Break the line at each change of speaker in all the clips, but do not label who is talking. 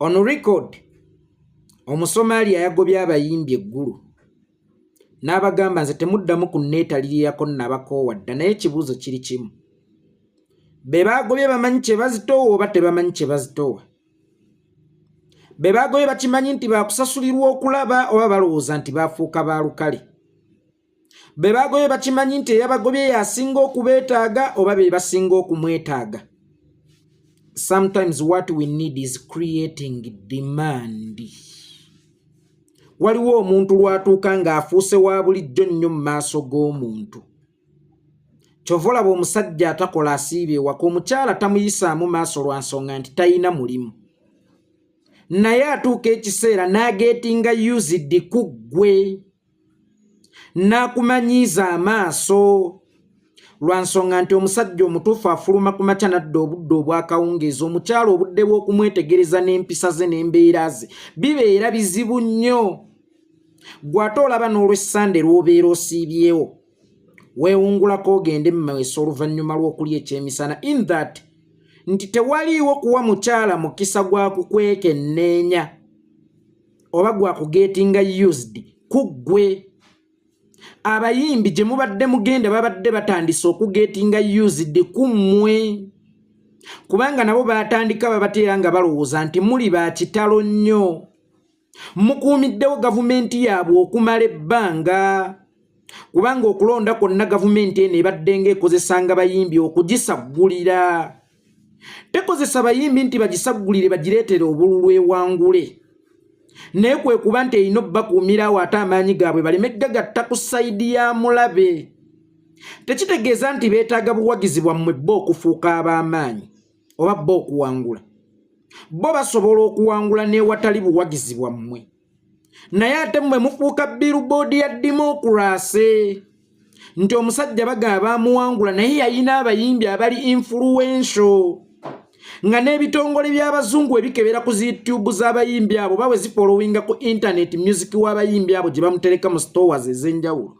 On record Omusomalia yagobye abayimbi eggulu n'abagamba nze temuddamu kunneetaliriyako nabakoowa dda naye ekibuuzo kiri kimu be baagobye bamanyi kye bazitoowa oba tebamanyi kye bazitoowa be baagobye bakimanyi nti baakusasulirwa okulaba oba balowooza nti baafuuka baalukale be baagobye bakimanyi nti eyabagobye yasinga okubeetaaga oba be basinga okumwetaaga. Sometimes what we need is creating demand. Waliwo omuntu lwatuuka ng'afuuse wa bulijjo nnyo mu maaso g'omuntu. Kyova olaba omusajja atakola asiibye ewaka omukyala tamuyisaamu maaso lwa nsonga nti talina mulimu. Naye atuuka ekiseera n'ageetinga used ku ggwe n'akumanyiiza amaaso lwa nsonga nti omusajja omutuufu afuluma ku makya nadda obudde obwakawungeezi omukyala obudde bw'okumwetegereza n'empisa ze n'embeera ze bibeera bizibu nnyo. Gw'ate olaba n'olw'essande lw'obeera osiibyewo weewungulako ogende mu maaso oluvannyuma lw'okulya ekyemisana in that nti tewaliiwo kuwa mukyala mukisa gwa kukwekenneenya oba gwa kugeetinga used ku ggwe. Abayimbi gye mubadde mugenda babadde batandise okugeetinga used ku mmwe kubanga nabo baatandika babateera nga balowooza nti muli ba kitalo nnyo. Mukuumiddewo gavumenti yaabwe okumala ebbanga kubanga okulonda kwonna gavumenti eno ebadde ng'ekozesanga bayimbi okugisaggulira. Tekozesa bayimbi nti bagisaggulire bagireetere obululu ewangule naye kwe kuba nti erina obbakuumirawo ate amaanyi gaabwe baleme gagatta ku sayidi ya mulabe. Tekitegeeza nti beetaaga buwagizi bwammwe bo okufuuka ab'amaanyi oba bo okuwangula. Bo basobola okuwangula n'ewatali buwagizi bwammwe naye ate mmwe mufuuka billboard ya democracy nti omusajja bagamba baamuwangula naye yalina abayimbi abali influential nga n'ebitongole by'abazungu ebikebera ku YouTube z'abayimbi abo bawe zifollowinga ku internet music w'abayimbi abo gye bamutereka mu stores ez'enjawulo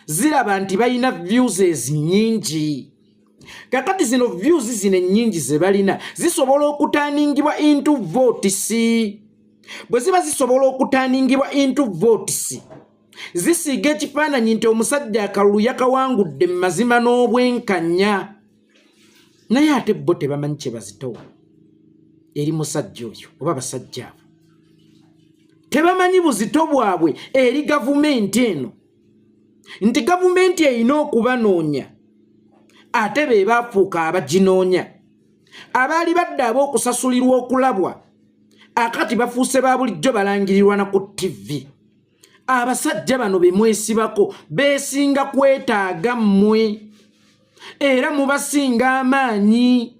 ziraba nti balina views nyingi. Kakati zino views zino ennyingi ze balina zisobola okutaaningibwa into votes. Bwe ziba zisobola okutaaningibwa into votes zisiiga ekifaananyi nti omusajja akalulu yakawangudde mu mazima n'obwenkanya naye ate bo tebamanyi kye bazitowa eri musajja oyo oba basajja abo. Tebamanyi buzito bwabwe eri gavumenti eno nti gavumenti erina okubanoonya ate be baafuuka abaginoonya. Abaali badde ab'okusasulirwa okulabwa akati bafuuse ba bulijjo balangirirwa na ku TV. Abasajja bano be mwesibako beesinga kwetaaga mmwe era mubasinga amaanyi.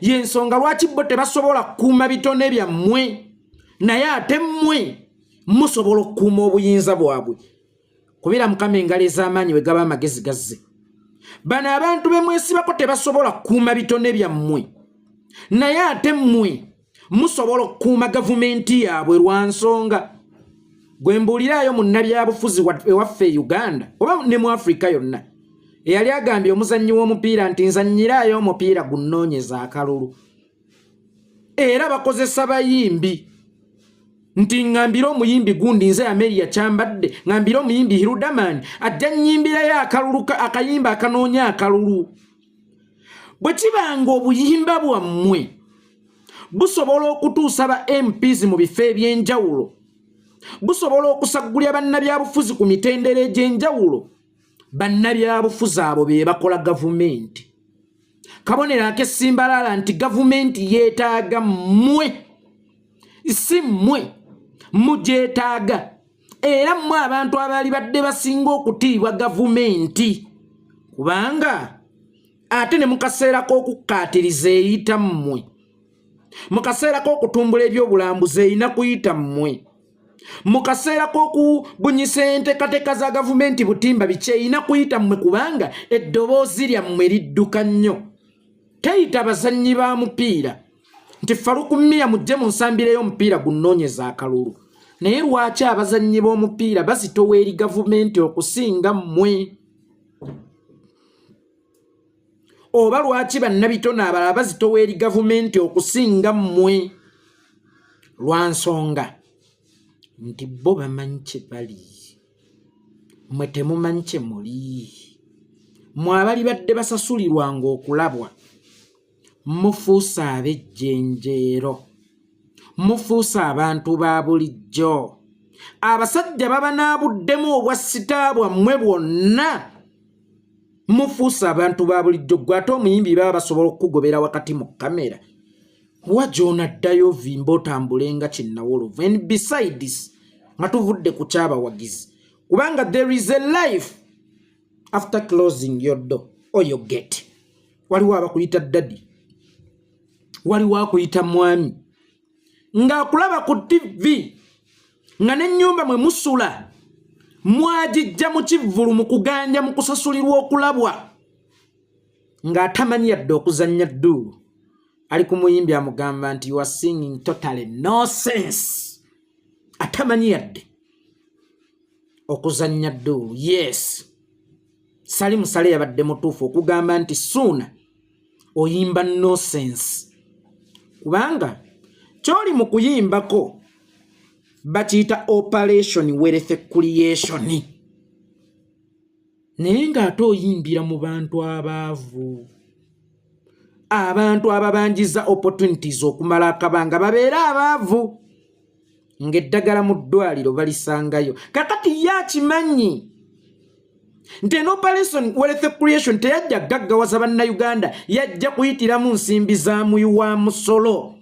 Y'ensonga lwaki bo tebasobola kukuuma bitone byammwe naye ate mmwe musobola okukuuma obuyinza bwabwe kubira Mukama engalo ez'amaanyi bwe gaba amagezi gazze. Bano abantu be mwesibako tebasobola kukuuma bitone byammwe naye ate mmwe musobola okukuuma gavumenti yaabwe lwa nsonga. Gwe mbuuliraayo munnabyabufuzi ewaffe e Uganda oba ne mu Afrika yonna eyali agambye omuzannyi w'omupiira nti nzannyiraayo omupiira gunnoonyeza akalulu era bakozesa bayimbi nti ngambira omuyimbi gundi nze Amelia Kyambadde ngambira omuyimbi Hirudaman ajja nnyimbirayo akalulu akayimba akanoonya akalulu. Bwe kibanga obuyimba bwammwe busobola okutuusa ba MPs mu bifo eby'enjawulo busobola okusaggulya bannabyabufuzi ku mitendera egy'enjawulo bannabyabufuzi abo be bakola gavumenti. Kabonero ak'essimbalala nti gavumenti yeetaaga mmwe si mmwe mugyetaaga era mmwe abantu abaali badde basinga okutiibwa gavumenti kubanga ate ne mu kaseera k'okukkaatiriza eyita mmwe mu kaseera k'okutumbula ebyobulambuzi erina kuyita mmwe mu kaseera k'okubunyisa enteekateeka za gavumenti butimba biki erina kuyita mmwe kubanga eddoboozi lyammwe lidduka nnyo. Teyita bazannyi ba mupiira nti Farukumiya mujje munsambireyo omupiira gunnoonyeza akalulu naye lwaki abazannyi b'omupiira bazitowa eri gavumenti okusinga mmwe? Oba lwaki bannabitone abalala bazitowa eri gavumenti okusinga mmwe? lwansonga nti bo bamanyi kye bali mwe temumanyi kye muli mwe abali badde basasulirwanga okulabwa mufuusa ab'ejjenjeero mufuusa abantu ba bulijjo abasajja baba n'abuddemu obwa sita bwammwe bwonna mufuusa abantu ba bulijjo gwe ate omuyimbi baba basobola okukugobera wakati mu kamera wa gy'onaddayo vimba otambulenga kinnawolovu and besides nga tuvudde ku kyabawagizi kubanga there is a life after closing your door or your gate waliwo abakuyita daddy waliwo akuyita mwami ng'akulaba ku TV nga n'ennyumba mwe musula mwagijja mu kivvulu mu kuganja mu kusasulirwa okulabwa ng'atamanyi yadde okuzannya dduulu ali ku muyimbi amugamba nti you are singing totally nonsense atamanyi yadde okuzannya dduulu yes sali musale yabadde mutuufu okugamba nti suuna oyimba nonsense kubanga kyoli mu kuyimbako bakiyita operation wealth creation naye ng'ate oyimbira mu bantu abaavu abantu ababanjiza opportunities okumala akabanga babeera abaavu ng'eddagala mu ddwaliro balisangayo kakati yakimanyi nti eno operation wealth creation teyajja gaggawaza bannayuganda yajja kuyitiramu nsimbi za muyi wa musolo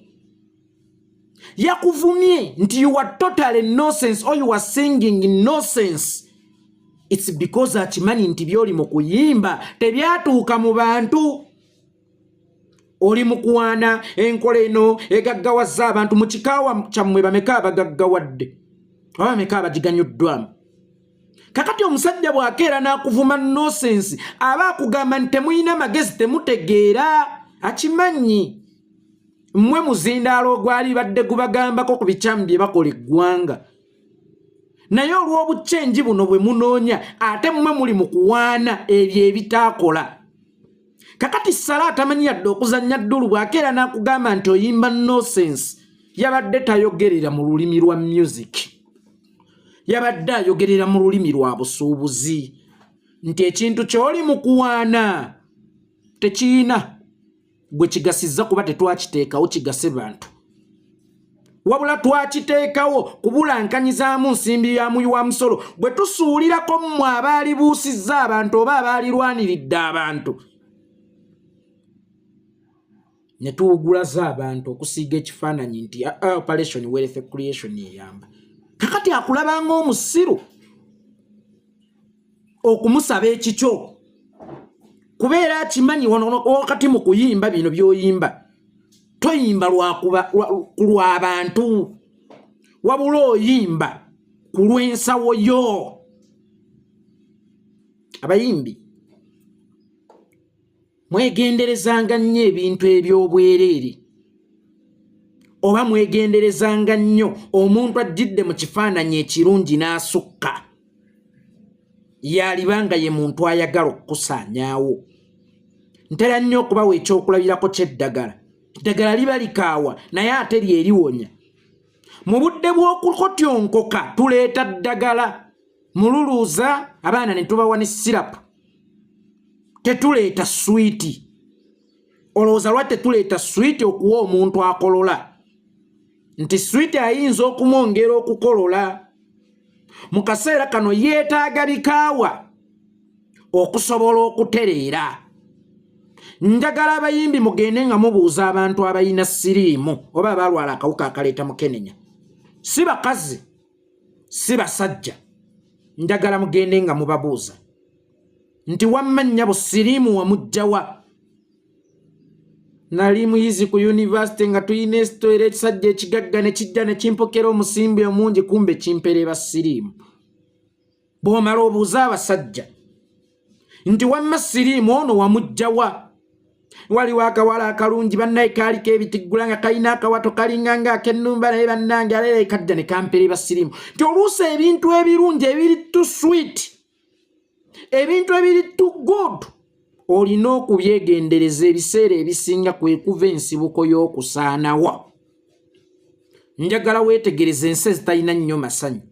yakuvumye nti you are totally nonsense or you are singing nonsense it's because akimanyi nti byoli mu kuyimba tebyatuuka mu bantu oli mu kuwaana enkola eno egaggawaza abantu mu kikaawa kyammwe bameka abagaggawadde oba bameka abagiganyuddwamu kakati omusajja bw'akeera n'akuvuma nonsense aba akugamba nti temuyina magezi temutegeera akimanyi mmwe muzindaalo gwali badde gubagambako ku bikyamu bye bakola eggwanga naye olw'obukyenji buno bwe munoonya ate mmwe muli mu kuwaana ebyo ebitaakola kakati Sala atamanyi yadde okuzannya ddulu bw'akeera n'akugamba nti oyimba nonsense yabadde tayogerera mu lulimi lwa music yabadde ayogerera mu lulimi lwa busuubuzi nti ekintu ky'oli mu kuwaana tekiyina gwe kigasizza kuba tetwakiteekawo kigase bantu wabula twakiteekawo kubulankanyizaamu nsimbi ya muyi wa musolo bwe tusuulirako mmwe abaali buusizza abantu oba abaalirwaniridde abantu ne tuwugulaza abantu okusiiga ekifaananyi nti operation wealth creation eyamba kakati akulabanga omusiru okumusaba ekikyo kubeera akimanyi wakati mu kuyimba bino by'oyimba toyimba lw'abantu wabula oyimba ku lw'ensawo yo abayimbi mwegenderezanga nnyo ebintu eby'obwereere oba mwegenderezanga nnyo omuntu ajjidde mu kifaananyi ekirungi n'asukka yalibanga ye muntu ayagala okukusaanyaawo ntera nnyo okubawa ekyokulabirako ky'eddagala eddagala liba likaawa naye ate lyeriwonya mu budde bw'okukotyonkoka tuleeta ddagala mululuuza abaana ne tubawa ne sirapu tetuleeta swiiti olowooza lwaki tetuleeta swiiti okuwa omuntu akolola nti swiiti ayinza okumwongera okukolola mu kaseera kano yeetaaga bikaawa okusobola okutereera njagala abayimbi mugende nga mubuuza abantu abalina siriimu oba abalwala akawuka akaleeta mukenenya si bakazi si basajja njagala mugende nga mubabuuza nti wamma nnyabo siriimu wamugjawa nali muyizi ku university nga tuyina esitore ekisajja ekigagga ne kijja ne kimpokera omusimbi omungi kumbe kimpereba siriimu bw'omala obuuza abasajja nti wamma siriimu ono wamugjawa waliwo akawala akalungi bannaye kaaliko ebitiggula nga kalina akawato kalinga nga ak'ennumba naye bannange aleera kajja ne kampereba siriimu nti oluusi ebintu ebirungi ebiri too sweet ebintu ebiri too good olina okubyegendereza ebiseera ebisinga kwe kuva ensibuko y'okusaanawo njagala weetegereze ensi ezitalina nnyo masanyu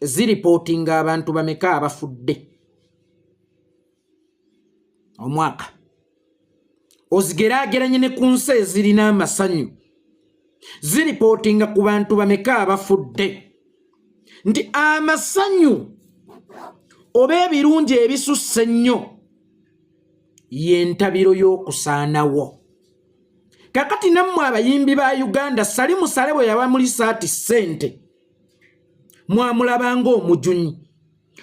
ziripootinga abantu bameka abafudde omwaka ozigeraageranye ne ku nsi ezirina amasanyu ziripootinga ku bantu bameka abafudde nti amasanyu oba ebirungi ebisusse ennyo y'entabiro y'okusaanawo. Kakati nammwe abayimbi ba Uganda sali musale bwe yaba muli saati ssente mwamulabanga omujunyi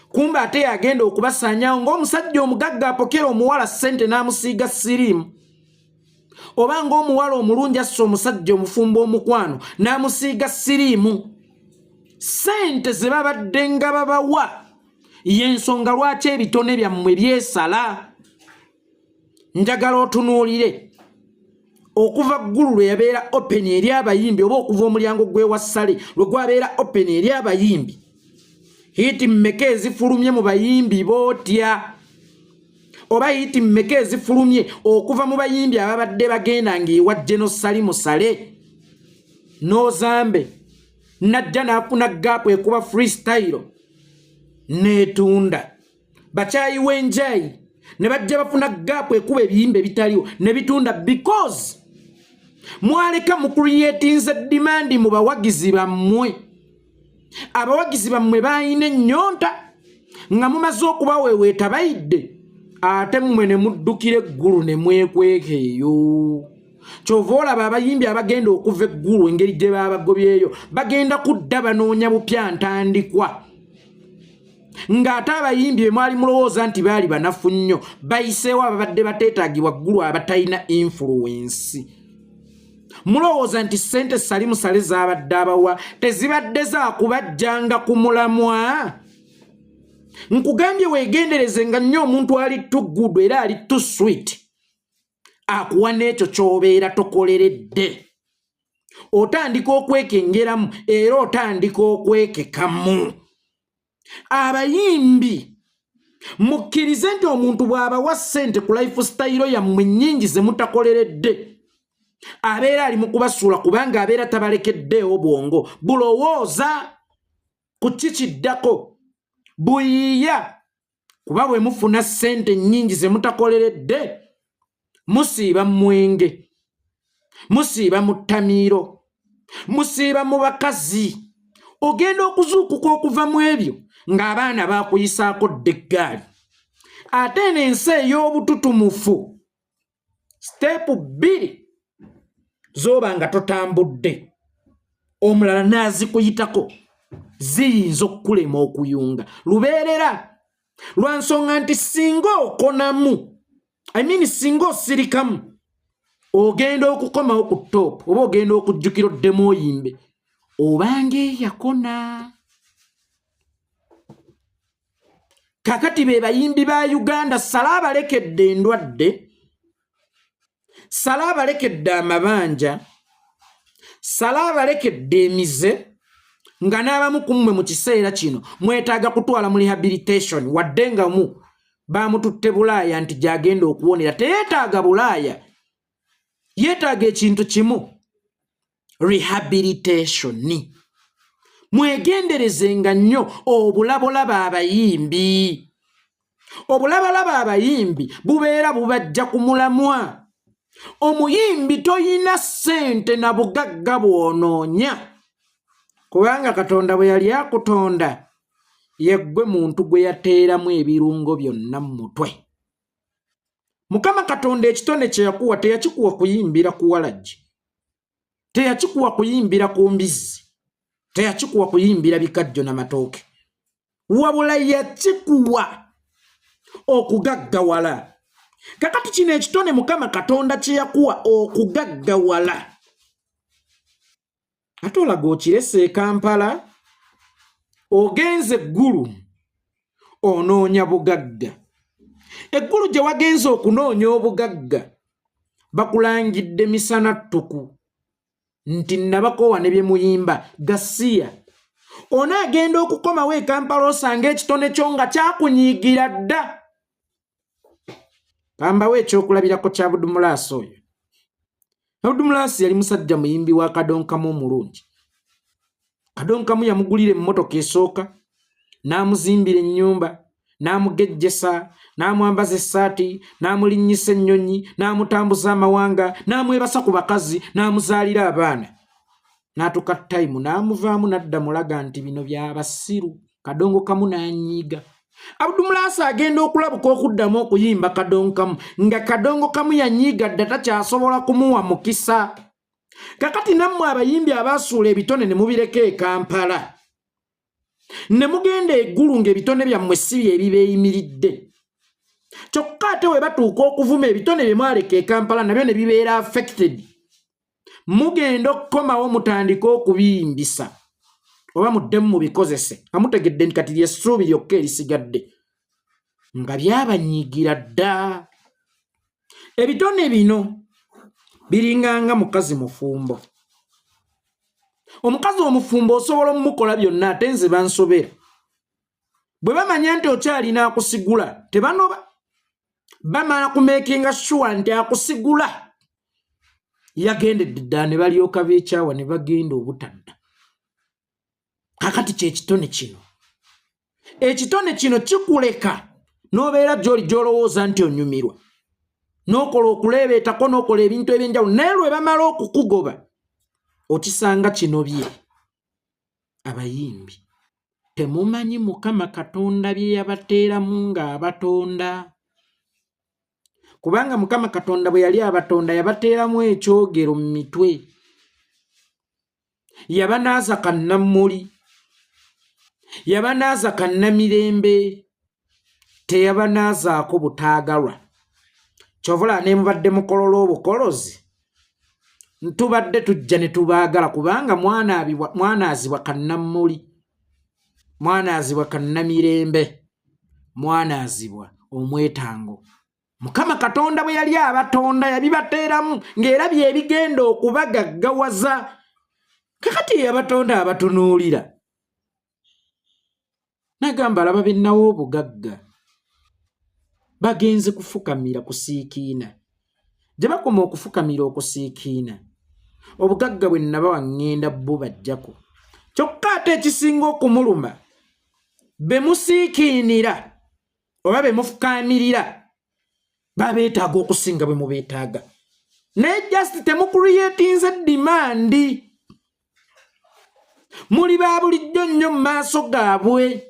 kumba ate yagenda okubasaanyawo ng'omusajja omugagga apokera omuwala ssente n'amusiiga siriimu oba ng'omuwala omulungi assa omusajja omufumbo omukwano n'amusiiga siriimu. Ssente ze babadde nga babawa y'ensonga lwaki ebitone byammwe byesala. Njagala otunuulire okuva ggulu lwe yabeera open eri abayimbi oba okuva omulyango gw'ewassale lwe gwabeera open eri abayimbi hiti mmeka ezifulumye mu bayimbi bootya oba hiti mmeka ezifulumye okuva mu bayimbi ababadde bagendanga ewa General Sali Musale n'ozambe najja n'afuna gaapu ekuba freestyle n'etunda bakyayi w'enjayi ne bajja bafuna gaapu ekuba ebiyimba ebitaliwo ne bitunda because mwaleka mu creatinze demand mu bawagizi bammwe. Abawagizi bammwe bayina ennyonta nga mumaze okubaweeweeta bayidde ate mmwe ne muddukira eggulu ne mwekweka eyo. Kyova olaba abayimbi abagenda okuva eggulu engeri gye babagobyeyo bagenda kudda banoonya bupya ntandikwa ng'ate abayimbi be mwali mulowooza nti baali banafu nnyo bayiseewo ababadde bateetaagibwa ggulu abatalina influence. Mulowooza nti ssente Sali Musale z'abadde abawa tezibadde zaakubajjanga ku mulamwa. Nkugambye weegendereze nga nnyo omuntu ali too good era ali too sweet akuwa n'ekyo ky'obeera tokoleredde. Otandika okwekengeramu era otandika okwekekamu. Abayimbi mukkirize nti omuntu bw'abawa ssente ku lifestyle yammwe nnyingi ze mutakoleredde abeera ali mu kubasuula kubanga abeera tabalekeddeewo bwongo bulowooza ku kikiddako buyiiya kuba bwe mufuna ssente nnyingi ze mutakoleredde musiiba mu mwenge musiiba mu ttamiiro musiiba mu bakazi ogenda okuzuukuka okuva mu ebyo ng'abaana baakuyisaako deggaali ate n'ensi ey'obututumufu stepu 2 zoba nga totambudde omulala naazikuyitako ziyinza okukulema okuyunga lubeerera lwa nsonga nti singa okonamu singa osirikamu ogenda okukomawo ku top oba ogenda okujjukira oddemu oyimbe obanga eyakona. Kakati be bayimbi ba Uganda sala abalekedde endwadde sala abalekedde amabanja sala abalekedde emize nga n'abamu ku mmwe mu kiseera kino mwetaaga kutwala mu rehabilitation wadde nga mu baamututte Bulaaya nti gy'agenda okuwonera teyeetaaga Bulaaya yeetaaga ekintu kimu rehabilitation. Mwegenderezenga nnyo obulabolaba abayimbi. Obulabolaba abayimbi bubeera bubajja ku mulamwa. Omuyimbi toyina ssente na bugagga bw'onoonya kubanga Katonda bwe yali akutonda yeggwe muntu gwe yateeramu ebirungo byonna mu mutwe. Mukama Katonda ekitone kye yakuwa teyakikuwa kuyimbira ku walagi teyakikuwa kuyimbira ku mbizzi teyakikuwa kuyimbira bikajjo n'amatooke wabula yakikuwa okugaggawala. Kakati kino ekitone Mukama Katonda kye yakuwa okugaggawala ate olaga okirese e Kampala ogenze eggulu onoonya bugagga. Eggulu gye wagenze okunoonya obugagga bakulangidde misana ttuku nti nabakoowa ne bye muyimba gasiya. Onaagenda okukomawo e Kampala osanga ekitone kyo nga kyakunyiigira dda. Kambawo ekyokulabirako kya Budumulaasi oyo. Budumulaasi yali musajja muyimbi wa kadonkamu omulungi Kadonkamu yamugulira emmotoka esooka n'amuzimbira ennyumba n'amugejjesa n'amwambaza essaati n'amulinnyisa ennyonyi n'amutambuza amawanga n'amwebasa ku bakazi n'amuzaalira abaana n'atuka tayimu n'amuvaamu n'adda mulaga nti bino byabasiru. Kadongokamu n'anyiiga. Abdumulasa agenda okulabuka okuddamu okuyimba Kadongokamu nga Kadongokamu yanyiiga dda takyasobola kumuwa mukisa. Kakati nammwe abayimbi abaasuula ebitone ne mubireka e Kampala ne mugenda eggulu ng'ebitone byammwe si bye ebibeeyimiridde. Kyokka ate we batuuka okuvuma ebitone bye mwaleka e Kampala nabyo ne bibeera affected. Mugenda okukomawo mutandika okubiyimbisa oba muddemu mubikozese nga mutegedde nti kati lyessuubi lyokka erisigadde nga byabanyiigira dda. Ebitone bino biringanga mukazi mufumbo. Omukazi omufumbo osobola omukola byonna ate nze bansobera. Bwe bamanya nti okyalina akusigula tebanoba. Bamala kumeekinga sure nti akusigula yagendedde dda ne balyoka beekyawa ne bagenda obutadda. Kakati kyekitone kino. Ekitone kino kikuleka n'obeera gy'oli gy'olowooza nti onyumirwa. N'okola okuleebeetako n'okola ebintu eby'enjawulo naye lwe bamala okukugoba okisanga kinobye. Abayimbi temumanyi Mukama Katonda bye yabateeramu ng'abatonda. Kubanga Mukama Katonda bwe yali abatonda yabateeramu ekyogero mu mitwe. Yabanaaza kannammuli, yabanaaza kannamirembe, teyabanaazaako butaagalwa. Kyovula ne mubadde mukolola obukolozi ntubadde tujja ne tubaagala kubanga mwanaazibwa kannammuli, mwanaazibwa kannamirembe, mwanaazibwa omwetango. Mukama Katonda bwe yali abatonda yabibateeramu ng'era bye bigenda okubagaggawaza. Kakati yabatonda abatunuulira. Nagamba alaba bennawo obugagga bagenze kufukamira kusiikiina. Gye bakoma okufukamira okusiikiina obugagga bwe nabawa ŋŋenda bo bajjako. Kyokka ate ekisinga okumuluma be musiikiinira oba be mufukaamirira babeetaaga okusinga bwe mubeetaaga. Naye just temukuliyetinze dimandi. Muli ba bulijjo nnyo mu maaso gaabwe.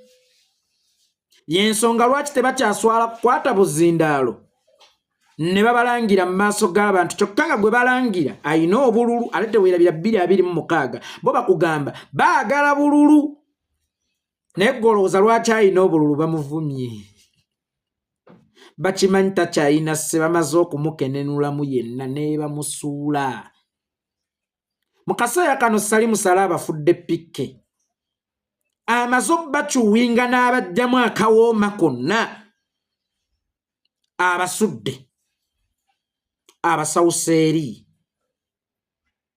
Y'ensonga lwaki tebakyaswala kukwata buzindaalo ne babalangira mu maaso g'abantu. Kyokka nga gwe balangira ayina obululu ate teweerabira 226 bo bakugamba baagala bululu. Naye golowooza lwaki ayina obululu bamuvumye. Bakimanyi takyayina sse bamaze okumukenenulamu yenna ne bamusuula. Mu kaseera kano Salimu Salaba afudde pikke. Amaze okubacuwinga n'abajjamu akawooma konna. Abasudde abasawuseeri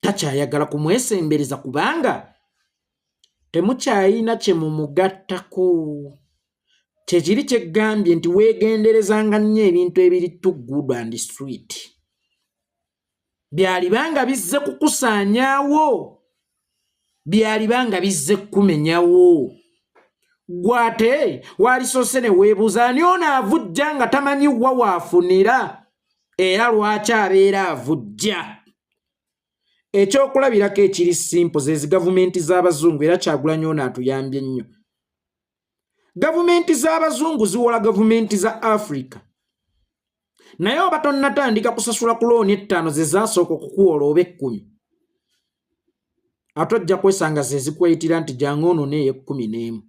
takyayagala kumwesembereza kubanga temukyayina kye mumugattako. Kyekiri kyeggambye nti weegenderezanga nnyo ebintu ebiri too good and street. Byalibanga bizze kukusaanyaawo, byalibanga bizze kukumenyawo. Gwate walisoose ne weebuuza ani ono avujja nga tamanyi wa waafunira era lwaki abeera avujja. Ekyokulabirako ekiri simple zezi gavumenti z'abazungu era Kyagulanyi ono atuyambye nnyo. Gavumenti z'abazungu ziwola gavumenti za Africa. Naye oba tonnatandika kusasula ku looni 5 ze zaasooka okukuwola oba 10 ate ojja kwesanga ze zikweyitira nti jangu ono n'eye 11.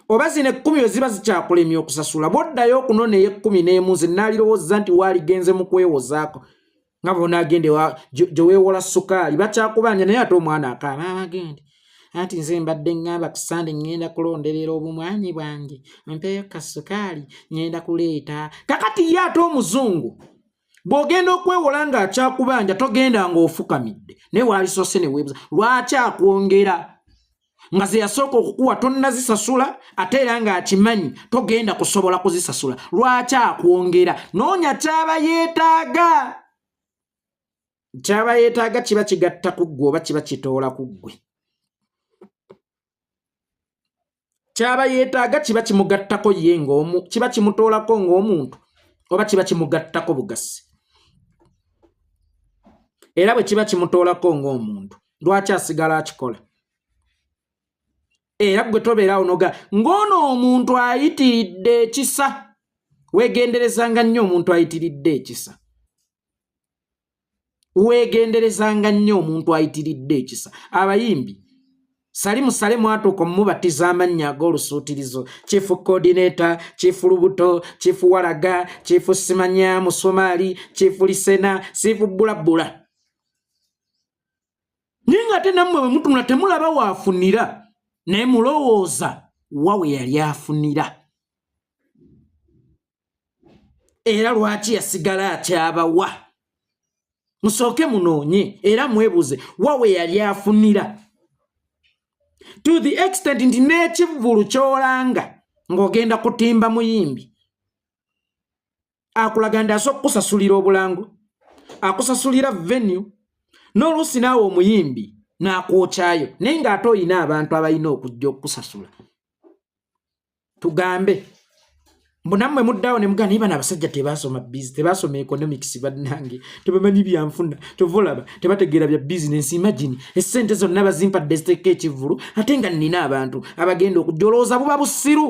Oba zino 10 we ziba zikyakulemya okusasula bw'oddayo okunona eye 11 ze naalirowooza nti waaligenze mu kwewozaako nga bonaagende gye weewola sukaali bakyakubanja naye ate omwana akaaba abagende anti nze mbadde ŋŋamba ku Sande ŋŋenda kulonderera obumwanyi bwange mpeeyo kasukaali ŋŋenda kuleeta. Kakati ye ate omuzungu bw'ogenda okwewola ng'akyakubanja togenda ng'ofukamidde naye waalisoose ne weebuuza lwaki akwongera nga ze yasooka okukuwa tonnazisasula ate era ng'akimanyi togenda kusobola kuzisasula lwaki akwongera. Noonya kyaba yeetaaga. Kyaba yeetaaga kiba kigatta ku ggwe oba kiba kitoola ku ggwe. kyaba yeetaaga kiba kimugattako ye ng'omu kiba kimutoolako ng'omuntu oba kiba kimugattako bugasi era bwe kiba kimutoolako ng'omuntu lwaki asigala akikola era gwe tobeerawo noga ng'ono omuntu ayitiridde ekisa weegenderezanga nnyo omuntu ayitiridde ekisa weegenderezanga nnyo omuntu ayitiridde ekisa abayimbi sale mwatuuka mubatiza amannya ag'olusuutirizo chifu coordinator chifu lubuto chifu walaga chifu simanya musomali chifu lisena chifu bulabula ninga ate nammwe bwe mutunula temulaba waafunira naye mulowooza wawe yali afunira era lwaki yasigala akyabawa musooke munoonye era mwebuuze wawe yali afunira to the extent nti n'ekivvulu ky'olanga ng'ogenda kutimba muyimbi akulaga nti asobola okukusasulira obulango akusasulira venue n'oluusi naawe omuyimbi n'akwokyayo naye ng'ate olina abantu abalina okujja okukusasula tugambe mbunammwe muddawo ne mugana naye bano abasajja tebaasoma bizi tebaasoma economics bannange tebamanyi byanfuna kyova olaba tebategeera bya bizinensi imagine essente zonna bazimpadde ziteeka ekivvulu ate nga nnina abantu abagenda okujja olowooza buba busiru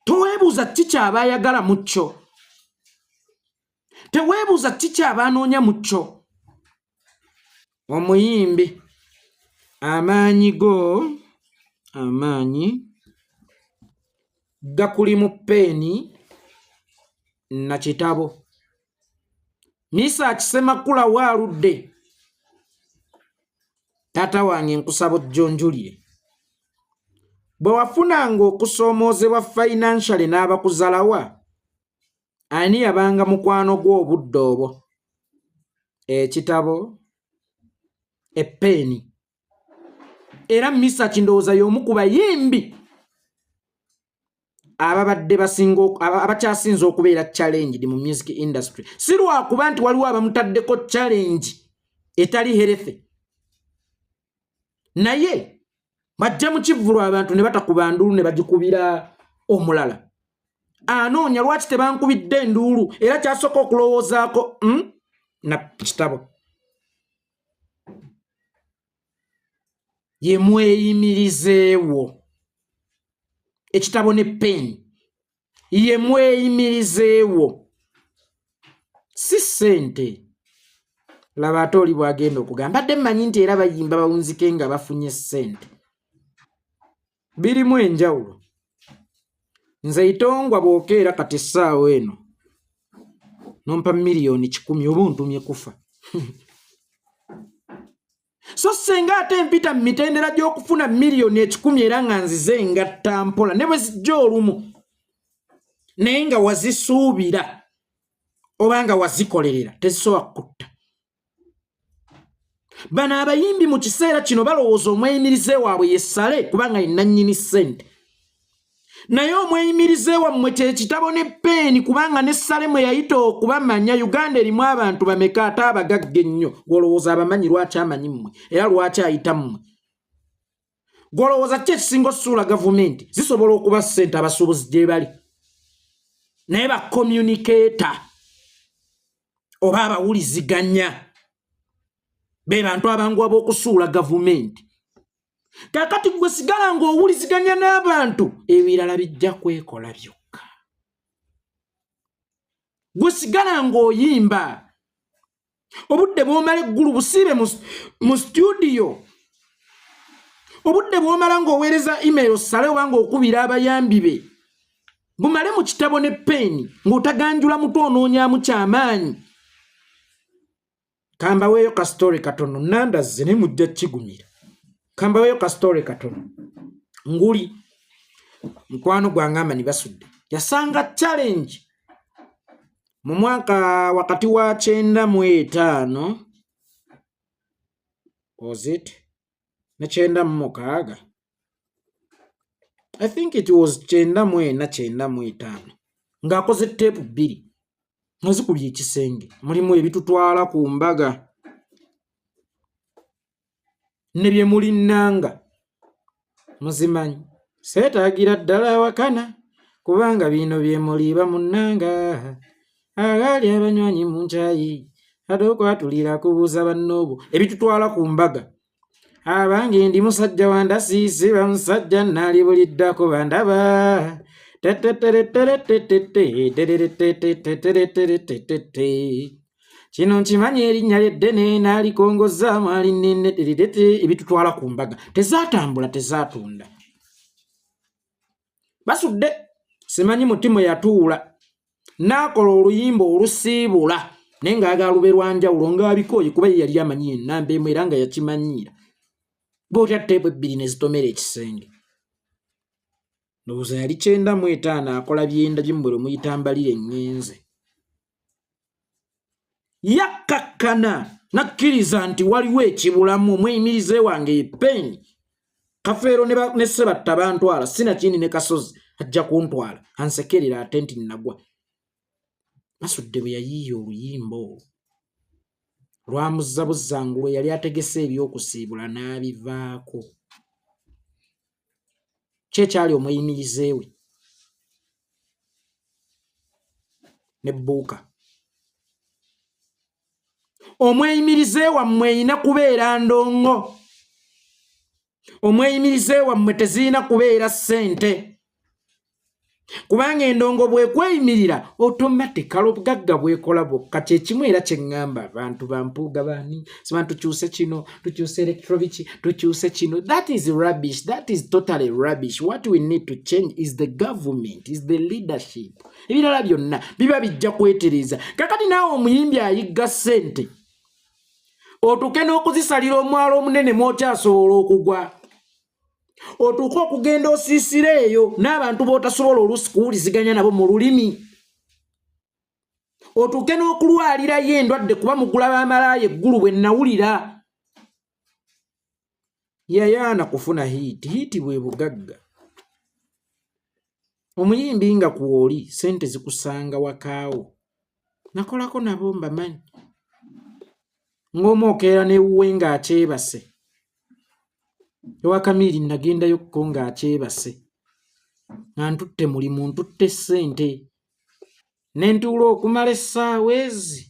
toweebuuza ki kyaba ayagala mu kyo teweebuuza ki kyaba anoonya mu kyo omuyimbi amaanyi gakuli mu peeni na kitabo misa akisemakula waaludde taata wange nkusaba ojjonjulire bwe wafunanga okusoomoozebwa financially n'abakuzalawa ani yabanga mukwano gw'obudde obwo ekitabo epeeni era misa kindowooza y'omu ku bayimbi abakyasinze okubeera challenged mu music industry si lwakuba nti waliwo abamutaddeko challenge etali healthy naye bajja mu kivvulu abantu ne batakuba nduulu ne bagikubira omulala anoonya lwaki tebankubidde enduulu era kyasooka okulowoozaako na kitabo ye mweyimirizeewo ekitabo ne peeni ye mweyimirizeewo si ssente laba ate oli bwagenda okugamba badde mmanyi nti era bayimba bawunzike nga bafunye ssente birimu enjawulo nze itongwa bw'okeera kati essaawa eno nompa miliyoni 100 oba ontumye kufa so senga ate mpita mu mitendera gy'okufuna miliyoni 100 era nga nzize ngatta mpola ne bwe zijja olumu naye nga wazisuubira oba nga wazikolerera tezisobola kutta bano abayimbi mu kiseera kino balowooza omweyimirize waabwe yessale kubanga ye nannyini ssente naye omweyimirize wammwe kyekitabo ne peeni kubanga n'essale mwe yayita okubamanya Uganda erimu abantu bameka ate abagagga ennyo gwolowooza abamanyi lwaki amanyi mmwe era lwaki ayita mmwe gwolowooza ki ekisinga osuula gavumenti zisobola okuba ssente abasuubuzi gye bali naye bakomuniketa oba abawuliziganya be bantu abanguwa b'okusuula gavumenti kakati gwe sigala ng'owuliziganya n'abantu ebirala bijja kwekola byokka gwe sigala ng'oyimba obudde bw'omala eggulu busiibe mu studio obudde bw'omala ng'oweereza email osale oba ng'okubira abayambi be bumale mu kitabo ne peeni ng'otaganjula mutu onoonyaamu kyamaanyi kambaweeyo ka story katono nandazze ne mujja kigumira kambaweeyo ka story katono nguli mukwano gwange amanyi basudde yasanga challenge mu mwaka wakati wa 95 was it ne 96 I think it was 94 ng'akoze tape 2 nazikubye ekisenge mulimu ebitutwala ku mbaga ne bye mulinnanga muzimanyi seetaagira ddala wakana kubanga bino bye muliba munnanga agali abanywanyi mu nkyayi ate okwatulira kubuuza bannoobo ebitutwala ku mbaga abange ndi musajja wandasiisi bamusajja nali buliddako bandaba kino nkimanyi erinnya lyeddene naalikongoza mwali nene ebitutwala ku mbaga tezaatambula tezaatunda basudde simanyi mutima yatuula naakola oluyimba olusiibula naye ng'agaalube lwanjawulo ng'abikooye kuba ye yali amanyi ennamba emu era nga yakimanyiira bw'otya tteepu ebbiri ne zitomera ekisenge ndowooza yali 95 akola byenda gimbwere omuyitambaliire engenze yakkakkana nakkiriza nti waliwo ekibulamu omweyimirize wange epeeni kafeero ne sebatta bantwala sinakindi ne kasozi ajja kuntwala ansekerera ate nti nagwa Masudde bwe yayiiya oluyimba olwo lwamuzza buzzangulwe yali ategese ebyokusiibula n'abivaako kyekyali omweyimirize we ne bbuuka omweyimirize wammwe erina kubeera ndongo omweyimirize wammwe tezirina kubeera ssente kubanga endongo bwekweyimirira automatically obugagga bwekola bwokka kyekimu era kyeŋŋamba abantu bampuuga baani sibantu tukyuse kino tukyuse electroviki tukyuse kino that is rubbish, that is totally rubbish. What we need to change is the government, is the leadership. Ebirala byonna biba bijja kwetereza kakati naawe omuyimbi ayigga ssente otuuke n'okuzisalira omwalo omunene mwokyasobola okugwa otuuka okugenda osiisira eyo n'abantu b'otasobola oluusi kuwuliziganya nabo mu lulimi otuuke n'okulwalirayo endwadde kuba mugula b'amalaaya eggulu bwe nnawulira yayaana kufuna hiiti bwe bugagga omuyimbi nga kwoli sente zikusanga wakaawo nakolako nabo mbamanyi ng'omwokeera n'ewuwe ng'akyebase ewa Kamiri nagendayo ko ng'akyebase nga ntutte mulimu ntutte ssente nentuula okumala essaawa ezi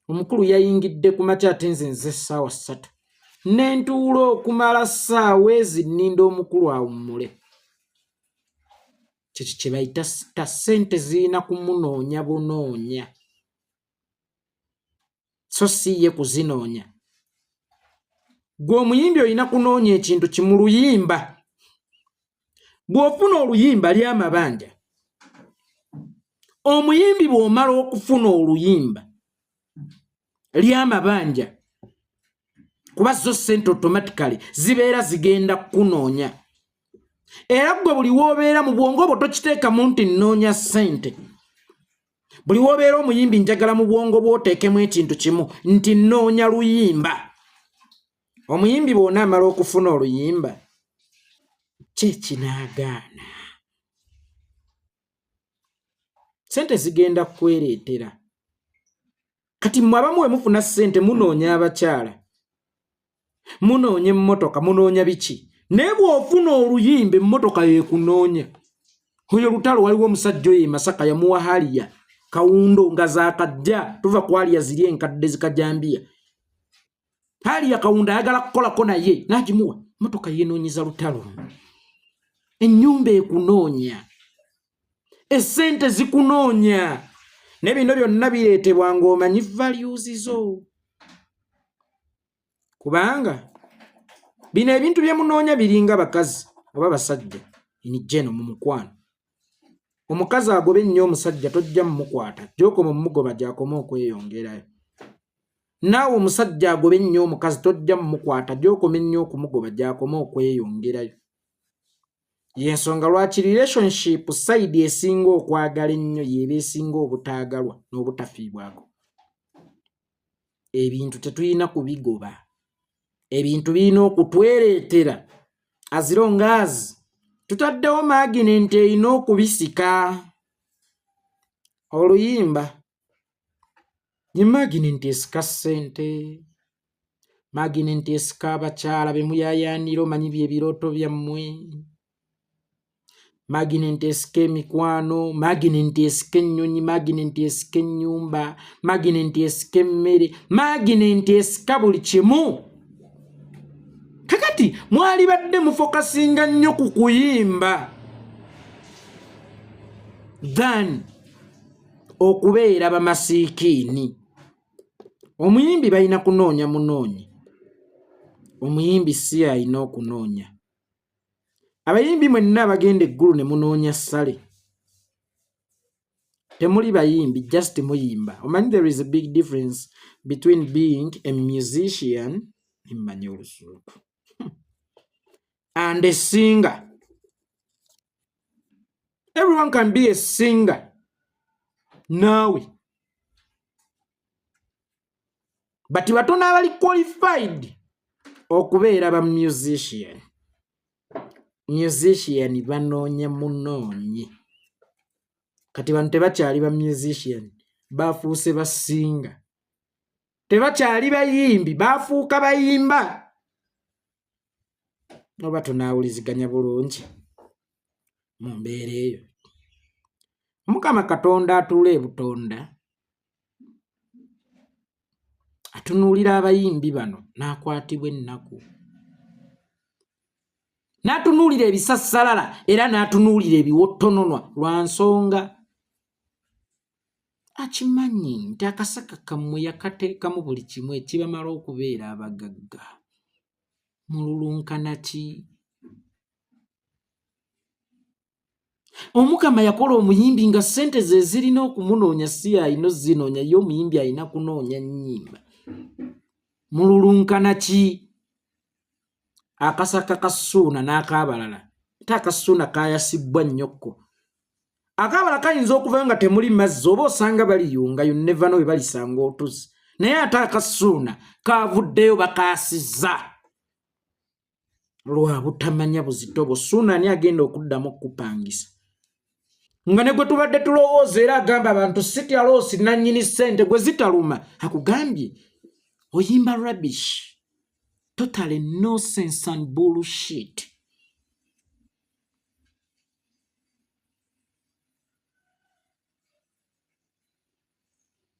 omukulu yayingidde ku makya ate nze essaawa 3 nentuula okumala ssaawa ezi nninda omukulu awummule kyekyo kye bayita ta ssente zirina kumunoonya bunoonya so si ye kuzinoonya gwe omuyimbi olina kunoonya ekintu kimu luyimba bw'ofuna oluyimba ly'amabanja omuyimbi bw'omala okufuna oluyimba ly'amabanja kuba zo ssente automatically zibeera zigenda kunoonya era gwe buli w'obeera mu bwongo bwo tokiteekamu nti nnoonya ssente buli w'obeera omuyimbi njagala mu bwongo bw'oteekemu ekintu kimu nti nnoonya luyimba omuyimbi bw'ona amala okufuna oluyimba kyekinaagaana ssente zigenda kwereetera kati mmwe abamu we mufuna ssente munoonya abakyala munoonya emmotoka munoonya biki naye bw'ofuna oluyimba emmotoka yeekunoonya oyo lutalo waliwo omusajja oyo Masaka yamuwa haliya kawundo nga zaakajja tuva ku haliya ziri enkadde zikajambiya haliya kawundo ayagala kukolako naye n'agimuwa emmotoka yeenoonyeza lutalo ennyumba ekunoonya essente zikunoonya ne bino byonna bireetebwa ng'omanyi values zo kubanga bino ebintu bye munoonya biringa bakazi oba basajja enijeno mu mukwano omukazi agobe nnyo omusajja tojja mumukwata gy'okoma mumugoba gy'akoma okweyongerayo naawe omusajja agobe nnyo omukazi tojja mumukwata gy'okoma ennyo okumugoba gy'akoma okweyongerayo y'ensonga lwaki relationship side esinga okwagala ennyo yeeba esinga obutaagalwa n'obutafiibwako ebintu tetulina kubigoba ebintu birina okutwereetera as long as tutaddewo magnet erina okubisika oluyimba ye magnet esika ssente magine nti esika abakyala be muyayaanira omanyi by'ebirooto byammwe. Magine nti esika emikwano, magine nti esika ennyonyi, magine nti esika ennyumba, magine nti esika emmere, magine nti esika buli kimu. Kakati mwali badde mufokasinga nnyo ku kuyimba than okubeera bamasiikiini. Omuyimbi balina kunoonya munoonyi. Omuyimbi si alina okunoonya. Abayimbi mwenna abagenda eggulu ne munoonya ssale. Temuli bayimbi, just muyimba. Omanyi there is a big difference between being a musician mmanyi olusuuku and a singer. Everyone can be a singer. Nawe. But batono abali qualified okubeera ba musician. Musician banoonya munoonyi. Kati bantu tebakyali ba musician, bafuuse basinga. Tebakyali bayimbi, bafuuka bayimba. Oba tunaawuliziganya bulungi mu mbeera eyo. Mukama Katonda atuula ebutonda atunuulira abayimbi bano n'akwatibwa ennaku. N'atunuulira ebisassalala era n'atunuulira ebiwottononwa lwa nsonga akimanyi nti akasaka kammwe yakateekamu buli kimu ekibamala okubeera abagagga. Mululunkana ki? Omukama yakola omuyimbi nga ssente ze zirina okumunoonya si alina zinoonya, ye omuyimbi alina kunoonya nnyimba. Mululunkana ki? Akasaka ka Ssuuna n'akaabalala. Ate akasuuna kaayasibbwa nnyokko. Akaabala kayinza okuva nga temuli mazzi oba osanga baliyunga, you never know we balisanga otuzi. Naye ate akasuuna kaavuddeyo bakaasizza. Lwa butamanya buzitobo. Ssuuna ani agenda okuddamu okupangisa? Nga ne gwe tubadde tulowooza era agamba abantu sitya loosi nannyini ssente gwe zitaluma. Akugambye oyimba rubbish. Totally nonsense and bullshit.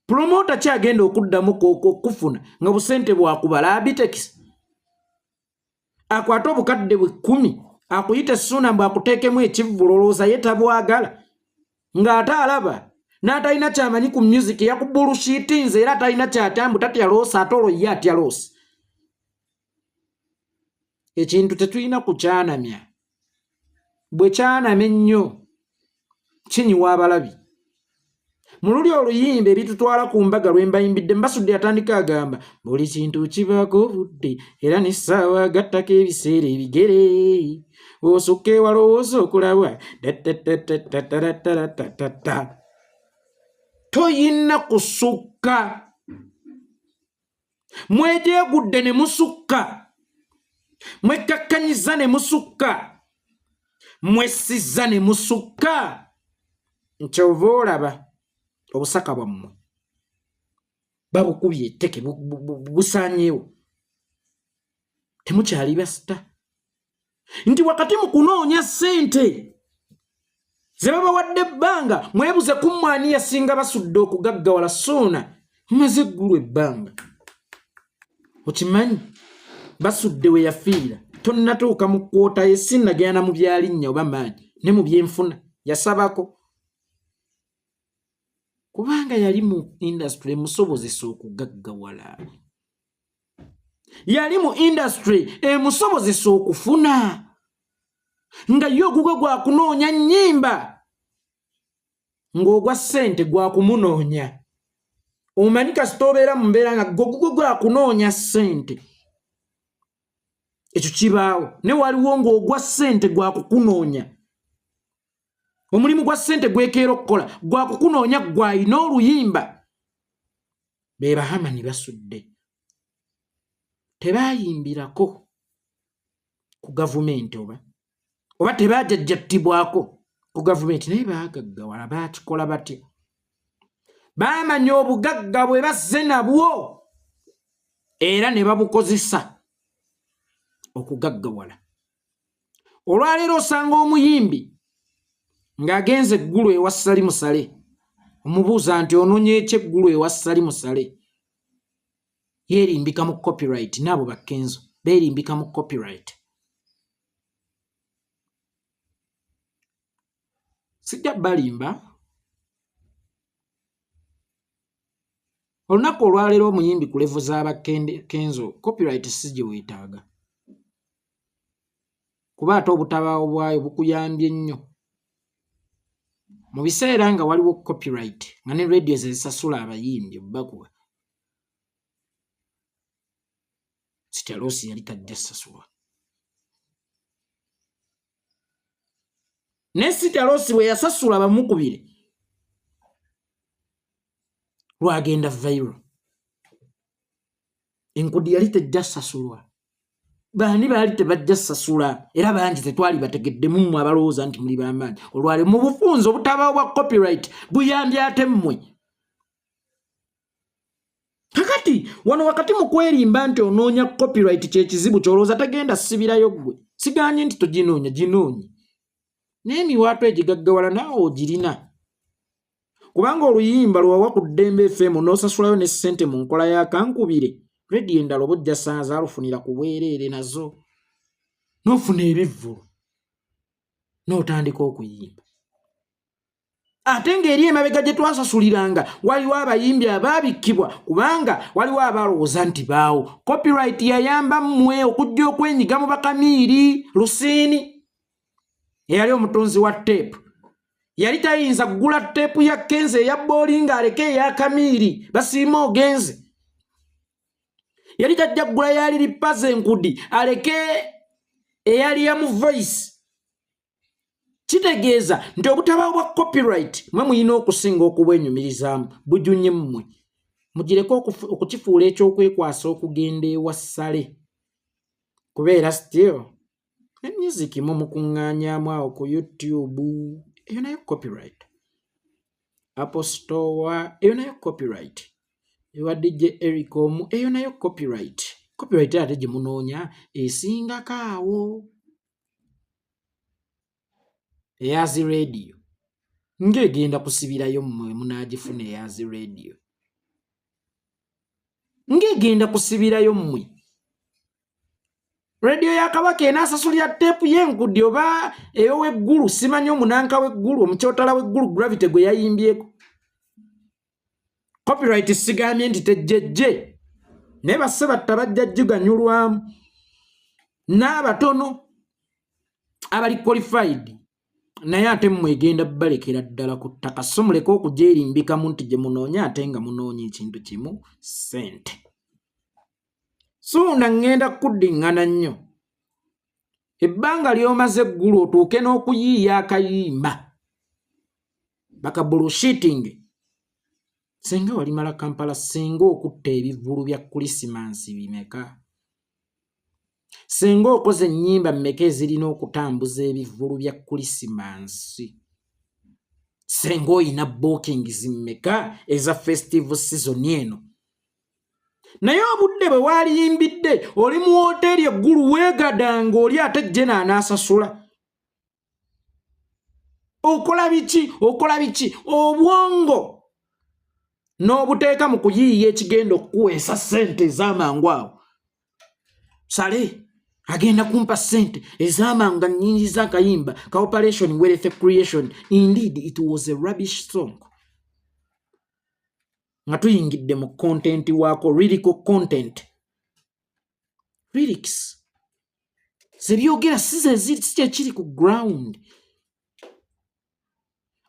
Promoter kyagenda okuddamu okufuna nga busente bwakubala Abitex. Akwata obukadde bwe 10 akuyite Ssuuna mbw akuteekemu ekivvulu olowooza ye tabwagala. Ng'ate alaba n'atalina kyamanyi ku music yakubbulushiitinze era talina kyatambu tatya loosi ate olwo ye atya loosi. Ekintu tetulina kukyanamya. Bwe kyanama ennyo kinyiwa abalabi. Mu luli oluyimba ebitutwala ku mbaga lwe mbayimbidde mbasudde yatandika agamba buli kintu kibaako obudde era n'essaawa agattako ebiseera ebigere osukka ewalowooza okulabwa toyina kusukka. Mwejeegudde ne musukka, mwekakkanyiza ne musukka, mwessizza ne musukka. Nkyova olaba obusaka bwammwe babukubye etteke busaanyeewo. Temukyali basita. Nti wakati mu kunoonya ssente ze babawadde ebbanga mwebuze kummwani yasinga basudde okugaggawala Ssuuna. Mumaze eggulu ebbanga. Okimanyi basudde we yafiira. Tonnatuuka mu kwota ye sinnagenda mu byalinnya oba maanyi ne mu byenfuna yasabako. Kubanga yali mu industry emusobozesa okugaggawala. Yali mu industry emusobozesa okufuna. Nga ye ogugwe gwa kunoonya nnyimba. Ng'ogwa ssente gwa kumunoonya. Omanyi kasita obeera mu mbeera nga gugwe gwa kunoonya ssente. Ekyo kibaawo. Ne waliwo ng'ogwa ssente gwa kukunoonya. Omulimu gwa ssente gwekeera okukola gwa kukunoonya gw'alina oluyimba. Be Bahamani basudde. Tebaayimbirako ku gavumenti oba tebaajajjattibwako ku gavumenti naye baagaggawala. Baakikola batya? Baamanya obugagga bwe bazze nabwo era ne babukozesa okugaggawala. Olwaleero osanga omuyimbi ng'agenze eggulu ewa Ssali Musale, omubuuza nti ononye eky'eggulu ewa Ssali Musale, yeerimbika mu copyright. N'abo bakkenzo beerimbika mu copyright. Sijja balimba. Olunaku olwaleero omuyimbi ku levo z'abakkenzo copyright si gye weetaaga, kuba ate obutabaawo bwayo bukuyambye nnyo. Mu biseera nga waliwo copyright nga ne radio zisasula abayimbi bakuba, Sitalosi yali tajja sasula. Ne Sitalosi bwe yasasula bamukubire lwagenda viral. Enkudi yali tejja sasulwa. Bani baali tebajja sasula, era bangi tetwali bategedde mu abalowooza nti muli b'amaanyi. Olwale mu bufunzo obutabaawo bwa copyright buyambye ate mmwe. Kakati wano wakati mu kwerimba nti onoonya copyright kyekizibu ky'olowooza tagenda sibirayo ggwe. Siganye nti toginoonya, ginoonye. N'emiwaato egigaggawala naawe ogirina. Kubanga oluyimba lwawa ku Ddembe FM n'osasulayo ne ssente mu nkola ya kankubire, radio endala oba ojja saaza alufunira ku bwereere nazo. N'ofuna ebivvulu n'otandika okuyimba. Ate ng'eri emabega gye twasasuliranga waliwo abayimbi abaabikkibwa kubanga waliwo abalowooza nti baawo. Copyright yayamba mmwe okujja okwenyiga mu Bakamiiri. Lusiini eyali omutunzi wa teepu yali tayinza kugula teepu ya Kenzo eya Boolinga aleke eya Kamiiri basiima ogenze. Yali tajja kugula yali Lipaza Enkudi aleke eyali ya mu Voice. Kitegeeza nti obutabaawo bwa copyright mwe muyina okusinga okubwenyumirizaamu bujunye mmwe. Mugireko okukifuula ekyokwekwasa okugenda ewa Ssale. Kubeera still ne music mu mukuŋŋaanyaamu awo ku YouTube, eyo nayo copyright. Apple Store, eyo nayo copyright. Ewa DJ Ericom, eyo nayo copyright. Copyright ate gye munoonya esingako awo. Eyazi radio ng'egenda kusibirayo mmwe munaagifuna eyazi radio. Ng'egenda kusibirayo mmwe. Radio ya Kabaka enaasasulira teepu y'Enkudi oba ey'ow'eggulu, simanyi omunanka w'eggulu, omukyotala w'eggulu Gravity gwe yayimbyeko. Copyright sigambye nti tejjejje. Naye bassebata bajja giganyulwamu. N'abatono abali qualified naye ate mmwe egenda balekera ddala ku ttaka. So muleke okugyerimbikamu nti gye munoonya ate nga munoonya ekintu kimu, ssente. So ngenda kuddiŋŋana nnyo. Ebbanga ly'omaze eggulu otuuke n'okuyiiya akayimba. Baka bullshitting. Senga walimala Kampala senga okutta ebivvulu bya Krisimansi bimeka. Senga okoze ennyimba mmeka ezirina okutambuza ebivvulu bya Krisimansi. Senga oyina bookings mmeka eza festive season eno. Naye obudde bwe waaliyimbidde oli mu woteeri eggulu weegadanga oli ate jjena anaasasula. Okola biki? Okola biki? Obwongo n'obuteeka mu kuyiiya ekigenda okukuweesa ssente ez'amangu awo. Sale agenda kumpa ssente ez'amangu nga nnyingiza akayimba ka Operation Wealth Creation. Indeed it was a rubbish song. Nga tuyingidde mu content waako, lyrical content. Lyrics zebyogera si kyekiri ku ground.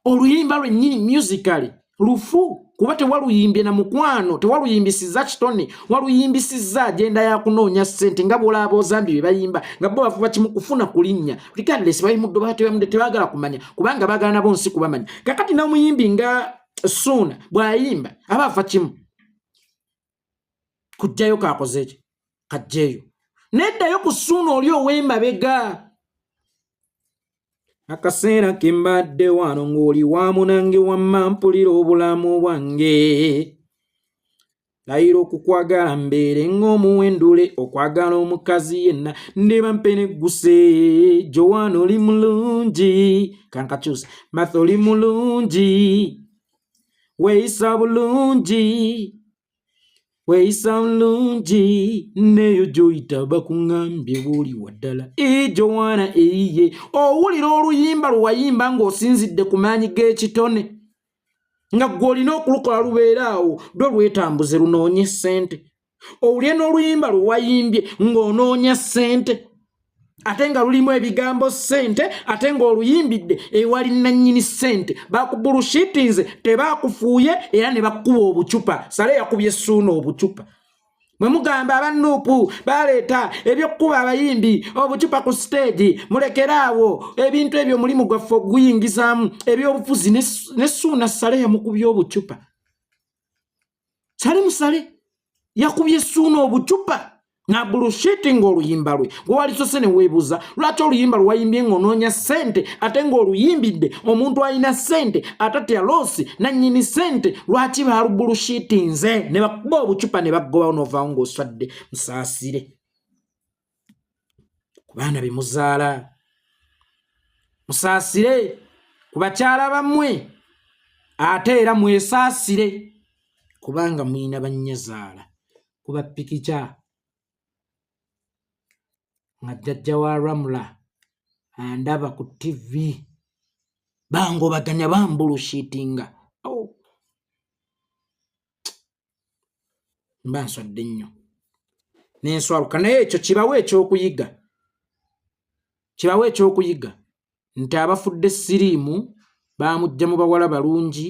Oluyimba lwennyini musically lufu kuba tewaluyimbye na mukwano, tewaluyimbisiza kitone, waluyimbisizza agenda ya kunoonya ssente nga bw'olaba Ozambi bye bayimba nga bo bafuba kimu kufuna kulinnya. Regardless bayimudde oba tebaagala kumanya kubanga baagala nabo nsi kubamanya. Kakati n'omuyimbi nga Ssuuna bw'ayimba aba afa kimu. Kujjayo kaakoze ki? Kajjeeyo. Neddayo ku Ssuuna oli ow'emabega. Akaseera ke mbadde wano ng'oli wamu nange wamma mpulira obulamu bwange. Ndayira okukwagala mbeere ng'omuwendule okwagala omukazi yenna ndeba mpene guse Joanna oli mulungi kankakyuse Martha oli mulungi weeyisa bulungi neyo gy'oyita bakuŋŋambye bw'oli waddala Joanna eyiye owulira oluyimba lwe wayimba ng'osinzidde ku maanyi g'ekitone nga gw'olina okulukola lubeeraawo lwe lwetambuze lunoonye ssente owulire n'oluyimba lwe wayimbye ng'onoonya ssente ate nga lulimu ebigambo ssente ate ng'oluyimbidde ewali nannyini ssente bakubulushittinze tebaakufuuye era ne bakkuba obucupa sale yakubye essuuna obucupa mwe mugamba abannuupu baleeta ebyokkuba abayimbi obucupa ku siteegi mulekeraawo ebintu ebyo mulimu gwaffe oguyingizaamu ebyobufuzi n'essuuna sale yamukubye obucupa sale musale yakubye essuuna obucupa na bullshitting oluyimba lwe gwe wali sose ne weebuuza lwaki oluyimba lwe wayimbye ng'onoonya ssente ate ng'oluyimbidde omuntu alina ssente atatya loosi nannyini ssente lwaki baalubulushittinze ne bakuba obucupa ne baggobawo n'ovaawo ng'oswadde musaasire ku baana be muzaala musaasire ku bakyala bammwe ate era mwesaasire kubanga mulina bannyazaala ku bappikica nga jjajja wa Ramula andaba ku TV bangobaganya bambulushittinga mba nswadde nnyo n'enswaluka naye ekyo kibawe ekyokuyiga nti abafudde siriimu baamujja mu bawala balungi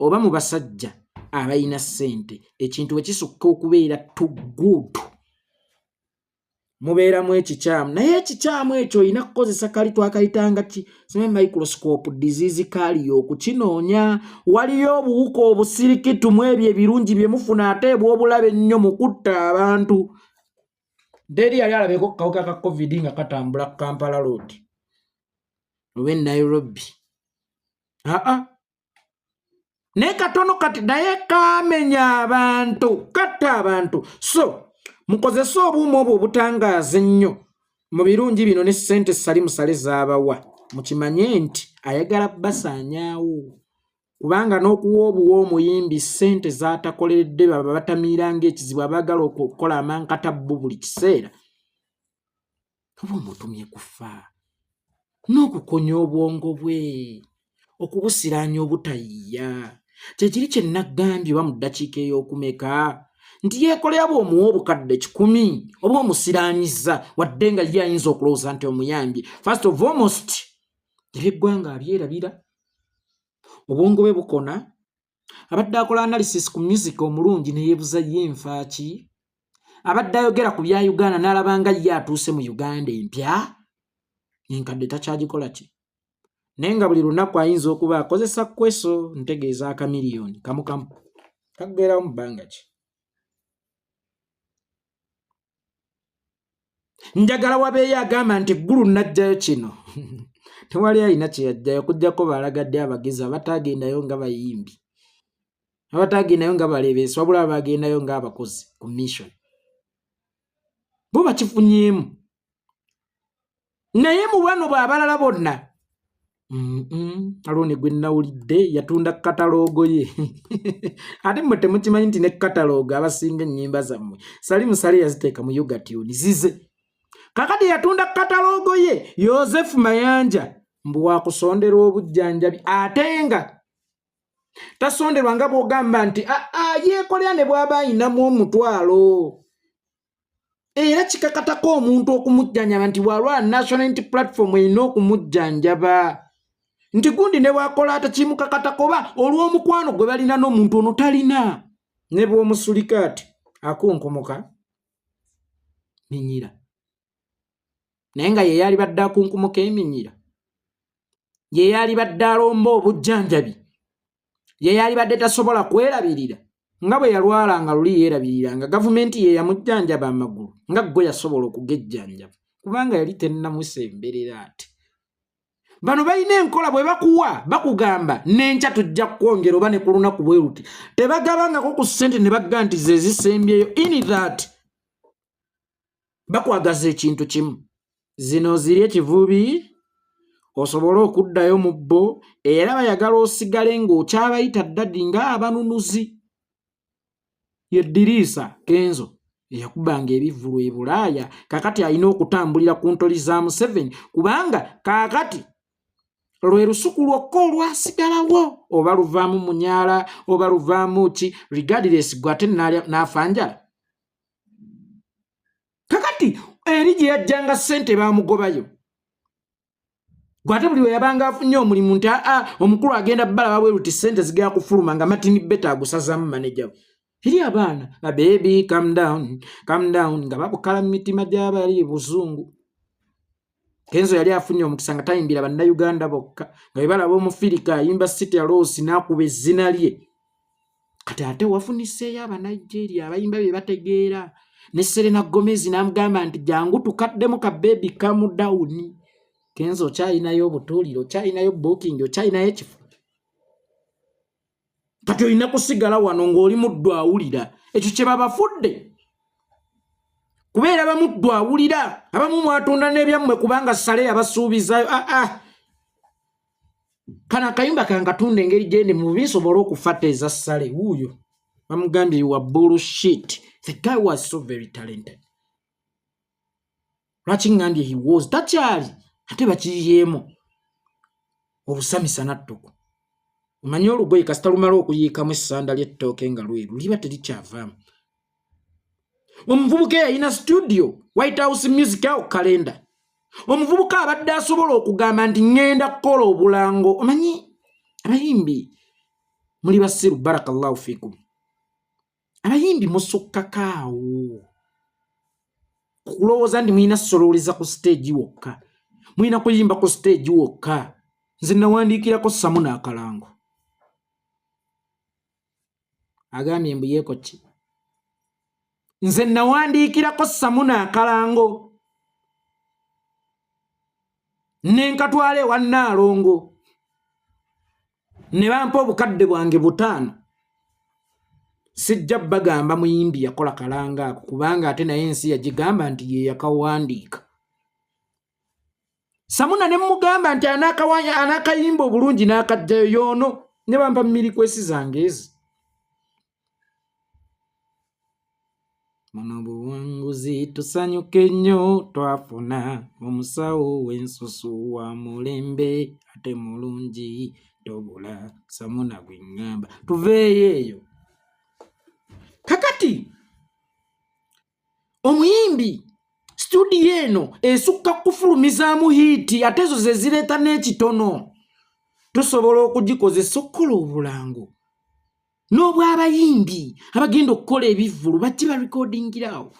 oba mu basajja abalina ssente ekintu bwe kisukka okubeera tugguutu mubeeramu ekikyamu naye ekikyamu ekyo olina kukozesa kali twakayitanga ki sime microscope disease kali okukinoonya waliyo obuwuka obusirikitu mu ebyo ebirungi bye mufuna ate ebw'obulabe ennyo mu kutta abantu nderi yali alabeko kawuka ka covid nga katambula ku Kampala road oba Nairobi naye katono kati naye kamenya abantu katta abantu so mukozese obuuma obwo obutangaaza ennyo mu birungi bino ne ssente sali musale z'abawa mukimanye nti ayagala basaanyaawo kubanga n'okuwa obuwa omuyimbi ssente z'atakoleredde baba batamiiranga ekizibu abaagala okukola amankata bbo buli kiseera oba omutumye kufa n'okukonya obwongo bwe okubusiraanya obutayiya kyekiri kye nnaggambye oba mu ddakiika ey'okumeka nti yeekolera bw'omuwa obukadde 100 oba omusiraanyiza wadde nga ye ayinza okulowooza nti omuyambye first of almost ebyeggwanga abyerabira obwongo bwe bukona abadde akola analysis ku music omulungi ne yeebuza ye enfaaki abadde ayogera ku bya Uganda n'alabanga ye atuuse mu Uganda empya enkadde takyagikola ki naye nga buli lunaku ayinza okuba akozesa kweso ntegeeza akamiliyoni kamukamu kaggerawo mu bbanga ki njagala wabeeyo agamba nti eggulu najjayo kino tewali alina kye yajjayo kujjako baalagadde abagezi abataagendayo nga bayimbi abataagendayo nga baleebeesi wabula abagendayo ng'abakozi ku mission bo bakifunyeemu naye mu bano bw'abalala bonna alone gwe nawulidde yatunda kataloogo ye ate mmwe temukimanyi nti ne kataloogo abasinga ennyimba zammwe sali musale yaziteeka mu yogatuni zize kakati yatunda kataloogo ye Yosefu Mayanja mbu wakusondera obujjanjabi ate nga tasonderwa nga bw'ogamba nti yeekolera ne bw'aba ayinamu omutwalo era kikakatako omuntu okumujjanjaba nti bw'alwala national unity platform erina okumujjanjaba nti gundi ne bw'akola atakimukakatakoba olw'omukwano gwe balina n'omuntu ono talina ne bw'omusulika ati akunkomoka minyira naye nga ye yali badde akunkumoka eminyira ye yali badde alomba obujjanjabi ye yali badde tasobola kwerabirira nga bwe yalwala nga luli yeerabirira nga gavumenti ye yamujjanjaba amagulu nga gwe yasobola okugejjanjaba kubanga yali tennamusemberera ati bano balina enkola bwe bakuwa bakugamba n'enkya tujja kwongera oba ne ku lunaku bwe luti tebagabangako ku ssente ne bagga nti ze zisembyeyo in that bakwagaza ekintu kimu zino ziri ekivubi osobole okuddayo mu bbo era bayagala osigale ng'okyabayita ddadi nga abanunuzi ye Diriisa Kenzo eyakubanga ebivvulu e Bulaaya kakati alina okutambulira ku ntoli za Museveni kubanga kakati lwe lusuku lwokka olwasigalawo oba luvaamu Munyala oba luvaamu ki regardless gwate n'afanjala kakati eri gye yajjanga ssente baamugobayo gwate buli we yabanga afunye omulimu nti omukulu agenda bbala babweruti ssente zigenda kufuluma nga Martin Betta agusazaamu maneja we eri abaana baby calm down nga babukala mu mitima gy'abali buzungu Kenzo yali afunye omukisa nga tayimbira bannayuganda bokka nga bwe balaba Omufirika ayimba City Rose n'akuba ezzina lye kati ate wafuniseeyo Abanigeria abayimba bye bategeera ne Selena Gomez n'amugamba nti jangu tukaddemu ka baby calm down Kenzo okyalinayo obutuuliro okyalinayo booking okyalinayo ekifo kati olina kusigala wano ng'oli muddu awulira ekyo kye babafudde kubeera bamuddu awulira abamu mwatunda n'ebyammwe kubanga Sale yabasuubizaayo kana akayimba kankatunde engeri gyendi mu binsobola okufata eza Sale wuuyo bamugambye you are bullshit the guy was so very talented lwaki ngambye he was takyali ate bakiyiyeemu obusamisa nattuku omanyi olugoye kasita lumala okuyiikamu essanda ly'ettooke nga lweru liba terikyavaamu omuvubuka yalina studio White House Music Hall kalenda omuvubuka abadde asobola okugamba nti ŋŋenda kukola obulango omanyi abayimbi muli basiru barakallahu fikum abayimbi musukkakaawo kulowooza nti mulina sololeza ku stage wokka mulina kuyimba ku stage wokka nze nawandiikirako Samuna Akalango agambye mbuyeeko ki nze nawandiikirako Samuna Akalango nenkatwala ewa Nnaalongo ne bampa obukadde bwange 5 sijja bagamba muyimbi yakola kalanga ako kubanga ate naye ensi yagigamba nti ye yakawandiika Samuna ne mugamba nti anakayimba obulungi n'akajjayo yoono ne bampa mirikwesi zange ezi muno buwanguzi tusanyuke nnyo twafuna omusawo w'ensusu wa mulembe ate mulungi tobula Samuna gwe ŋŋamba tuveeyo eyo kakati omuyimbi studio eno esukka kufulumizaamu hiiti ate ezo ze zireeta n'ekitono tusobola okugikozesa okukola obulango n'obw'abayimbi abagenda okukola ebivvulu bajje barekodingirawo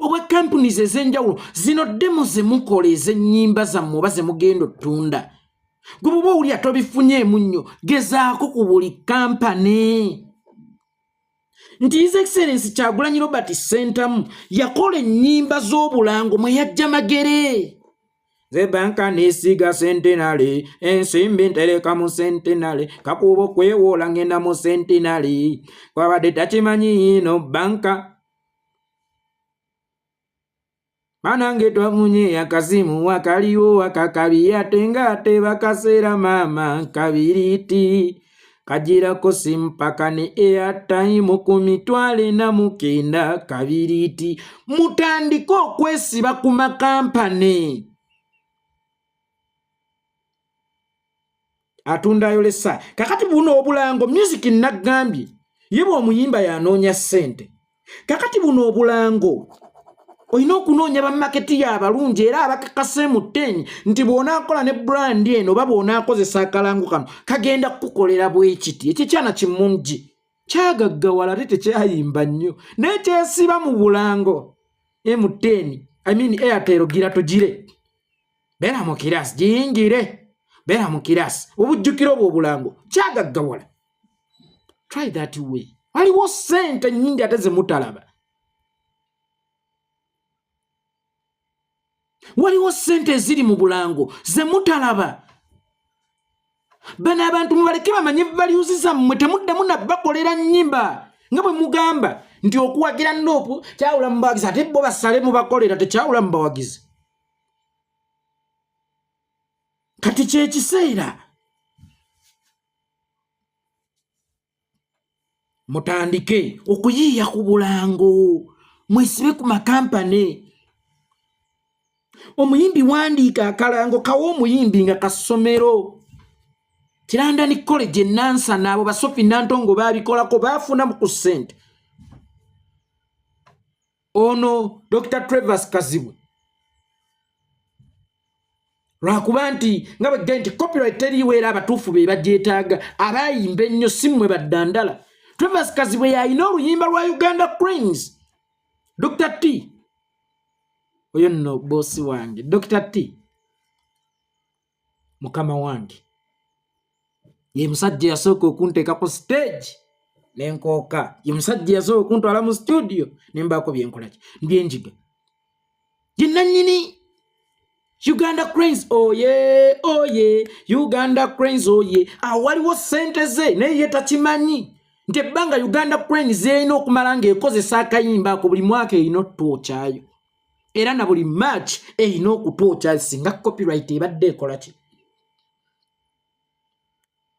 obwa companies ez'enjawulo zino demo ze mukola ez'ennyimba zammwe oba ze mugenda ottunda gwe bw'oba owulira tobifunyeemu nnyo gezaako ku buli kampani nti His Excellency Kyagulanyi Robert Ssentamu yakola ennyimba z'obulango mwe yajja magere ze banka nesiga Centenary ensimbi ntereka mu Centenary kakubo kwewoola ngenda mu Centenary kwabadde takimanyi ino banka manange twamunye akazimu wakaliwo akakabi ate nga tebakaseera maama kabiriti kajirako simpaka ne airtime ku 49 kabiriti mutandika okwesiba ku makampani atundayo lesa kakati buno obulango music nagambye ye bw'omuyimba yanoonya ssente kakati buno obulango olina okunoonya bamaketi y'abalungi era abakakase mu tteni nti bw'onaakola ne brand eno oba bw'onaakozesa akalango kano kagenda kukukolera bwekiti ekyo kyana kimungi kyagaggawala ate tekyayimba nnyo naye kyesiba mu bulango M10 Airtel gira tugire beera mu kirasi giyingire beera mu kirasi obujjukiro obwo obulango kyagaggawala try that way waliwo ssente nnyingi ate ze mutalaba waliwo ssente eziri mu Bulango ze mutalaba. Bano abantu mubaleke bamanye values zammwe, temuddamu nabbakolera nnyimba nga bwe mugamba nti okuwagira Nuupu kyawula mu bawagizi, ate bo basale mu bakolera tekyawula mu bawagizi. Kati kye kiseera mutandike okuyiiya ku Bulango, mwesibe ku makampani. Omuyimbi wandiika akalango kawo omuyimbi nga kasomero. Kirandani College Nansa nabo basofi Nantongo babikolako bafuna ku ssente. Ono Dr. Travers Kazibwe lwakuba nti nga bwe nti copyright teriwo era abatuufu be bagyetaaga, abayimba ennyo si mmwe baddandala. Travers Kazibwe yalina oluyimba lwa Uganda Cranes. Dr. T oyo nno bosi wange, Dr. T mukama wange ye musajja yasooka okunteeka ku stage nenkooka, ye musajja yasooka okuntwala mu studio nembaako byenkolaki mbyenjiga. Ye nannyini Uganda Cranes, oye oye Uganda Cranes, oye awaliwo ssente ze naye ye takimanyi nti ebbanga Uganda Cranes erina okumala ng'ekozesa akayimba ako buli mwaka erina okutwokyayo, era na buli match erina okutwokyayo singa copyright ebadde ekola ki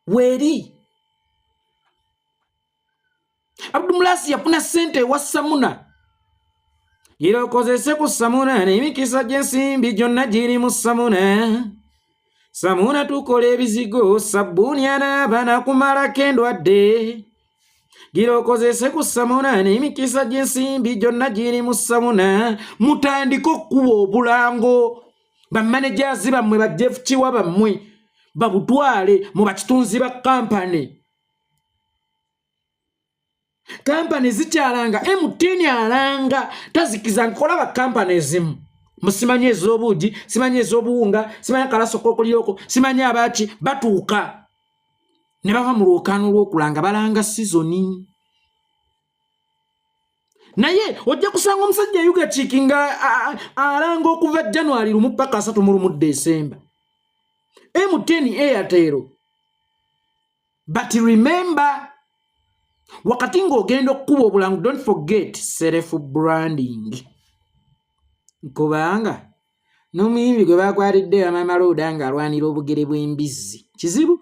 weri. Abdulmulasi yafuna ssente ewa Samuna, girokozese ku Samuna n'emikisa gy'ensimbi gyonna giri mu Samuna. Samuna tukola ebizigo, sabbuuni anaaba kumalako endwadde. Girokozese ku Samuna n'emikisa gy'ensimbi gyonna giri mu Samuna. Mutandika okkuba Obulango, bammanejaazi bammwe bajjefu kiwa bammwe babutwale mu bakitunzi ba kampani. Kampani zikyalanga, MTN alanga tazikiza nkola ba kampani ezimu. Musimanye ez'obuugi, simanye ez'obuwunga, simanye kalaso kokoliyoko, simanye abaki batuuka ne bava mu lwokaano lw'okulanga balanga sizoni. Naye ojja kusanga omusajja Yuga Chiki nga alanga okuva January 1 mpaka 31 December. MTN Airtel. But remember, wakati ng'ogenda okkuba Obulango, don't forget self branding. Nkubanga n'omuyimbi gwe bakwatidde Maama Looda ng'alwanira obugere bw'embizzi kizibu.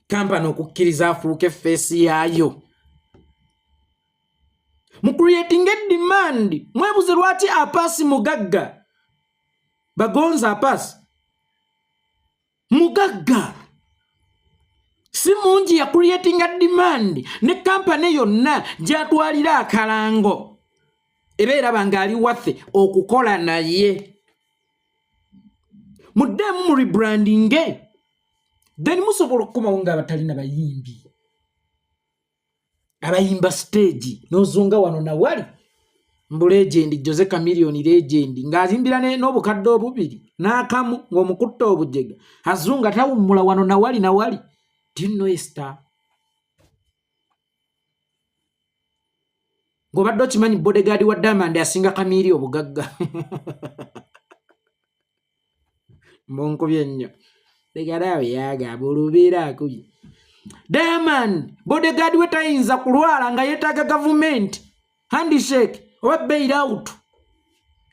Kampani okukkiriza afuuke feesi yaayo. Mu creating a demand, mwebuze lwaki Apasi mugagga bagonza Apasi mugagga si mungi ya creating a demand ne kampani yonna gyatwalira akalango ebeera bangali wathe okukola naye muddemu mu rebranding then musobola okukomawo nga abatalina bayimbi abayimba stage nozunga wano na wali mbu legend Jose Chameleone legend ng'azimbira n'obukadde obubiri n'akamu ng'omukutta obujega azunga tawummula wano na wali. Do you know a star? Ng'obadde okimanyi bodyguard wa Diamond asinga Chameleone obugagga. Mbonkubye nnyo legadawe yagamba olubeera akubye Diamond bodyguard we tayinza kulwala nga yeetaaga government handshake oba bail out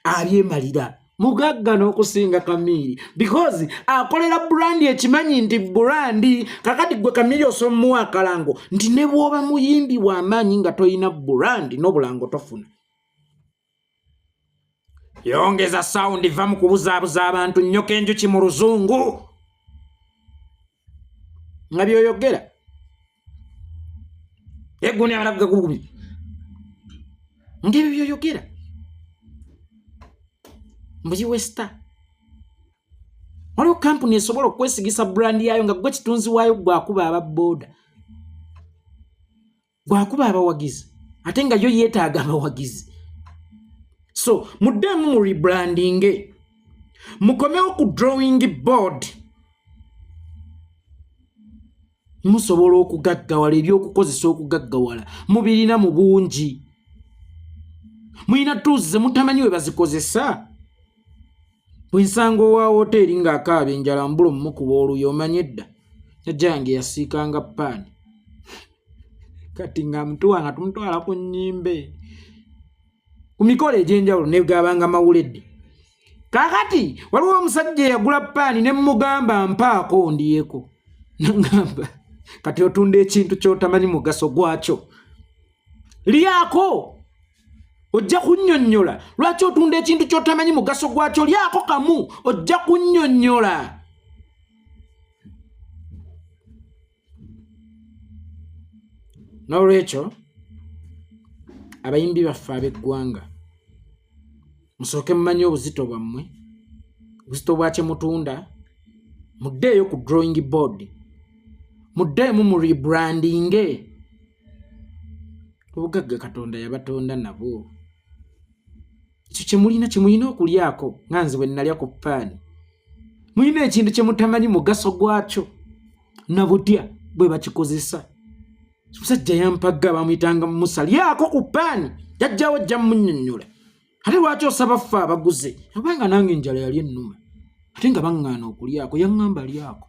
alyemalira mugagga n'okusinga Chameleone because akolera brand ekimanyi nti brand kakati gwe Chameleone osomuwa akalango nti ne bw'oba muyimbi w'amaanyi nga toyina brand n'obulango tofuna. Yongeza sound va mu kubuzaabuza abantu nnyoka enjuki mu Luzungu nga byoyogera eguni abalaga kugubi ng'ebyo byoyogera mbuyi westa waliwo kampuni esobola okwesigisa brand yaayo nga gwe kitunzi waayo gwakuba ababooda gwakuba abawagizi ate nga yo yeetaaga abawagizi. So muddemu mu rebranding mukomewo ku drawing board musobola okugaggawala ebyokukozesa okugaggawala mubirina mu bungi Mwina tuzze mutamanyi we bazikozesa. Bwensango wa hoteli ng'akaaba enjala mbulo mmukuba oluyo omanyi edda. Jjange yasiikanga paani. Kati nga mtuwa nga tumutwala ku nnyimbe. Ku mikolo egy'enjawulo ne gabanga mawuledde. Kakati waliwo omusajja yagula paani ne mugamba mpaako ndiyeko. Nangamba kati otunda ekintu ky'otamanyi mugaso gwakyo. Lyako ojja kunnyonnyola. Lwaki otunda ekintu ky'otamanyi mugaso gwakyo? Lyako kamu ojja kunnyonnyola. N'olwekyo abayimbi baffe ab'eggwanga musooke mumanyi obuzito bwammwe, obuzito bwa kye mutunda, muddeeyo ku drawing board, muddeemu mu rebrandinge. Obugagga Katonda yabatonda nabwo. Ekyo kye mulina okulyako nga nze bwe nalya ku paani. Mulina ekintu kye mutamanyi mugaso gwakyo na butya bwe bakikozesa. Musajja yampagga bamuyitanga Musa, lyako ku paani jajjawo ojja munnyonnyola. Ate lwaki osaba ffe abaguze? Obanga nange enjala yali ennuma ate nga baŋŋaana okulyako, yaŋŋamba lyako.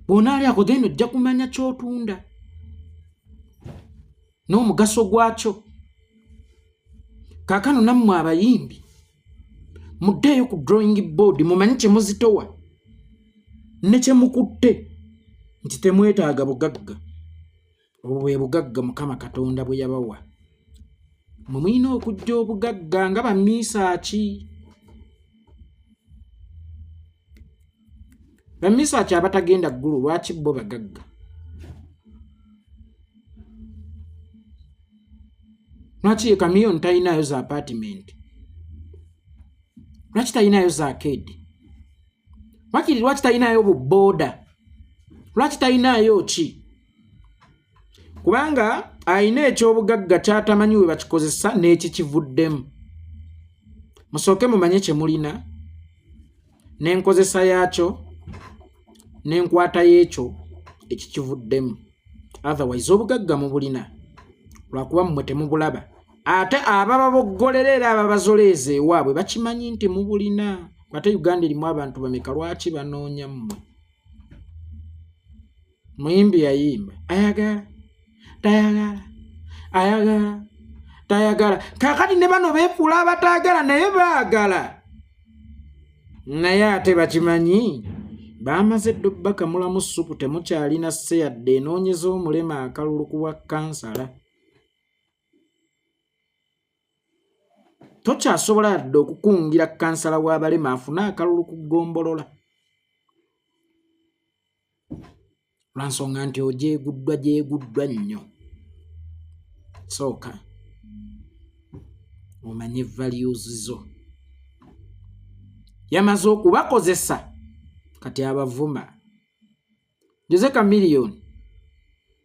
Bw'onaalyako then ojja kumanya ky'otunda n'omugaso gwakyo. Kaakano nammwe abayimbi muddeeyo ku drawing board mumanyi kye muzitowa ne kye mukutte nti temwetaaga bugagga. Obwo bwe bugagga Mukama Katonda bwe yabawa. Mwe mulina okujja obugagga nga bamiisaaki. Bamiisaaki abatagenda ggulu lwaki bo bagagga? Lwaki Kamiyoni talinayo za apartment? Lwaki talinayo za arcade? Lwaki talinayo buboda? Lwaki talinayo ki? Kubanga ayina ekyobugagga kyatamanyi we bakikozesa n'ekikivuddemu. Musooke mumanye kye mulina n'enkozesa yaakyo n'enkwata y'ekyo ekikivuddemu. Otherwise obugagga mubulina lwakuba mmwe temubulaba. Ate ababa boggolera era ababazoleeza ewaabwe bakimanyi nti mubulina. Ate Uganda erimu abantu bameka lwaki banoonya mmwe? Muyimbi yayimba ayagala tayagala, ayagala tayagala. Kakati ne bano beefuula abataagala naye baagala. Naye ate bakimanyi baamaze ddo bakamulamu ssupu temukyalina sse yadde enoonyeza omulema akalulu ku bwa kansala. Tokyasobola yadde okukungira kansala w'abalema afune akalulu ku ggombolola. Lwansonga nti gyeguddwa nnyo. Sooka omanye values zo. Yamaze okubakozesa kati abavuma. Jose Chameleone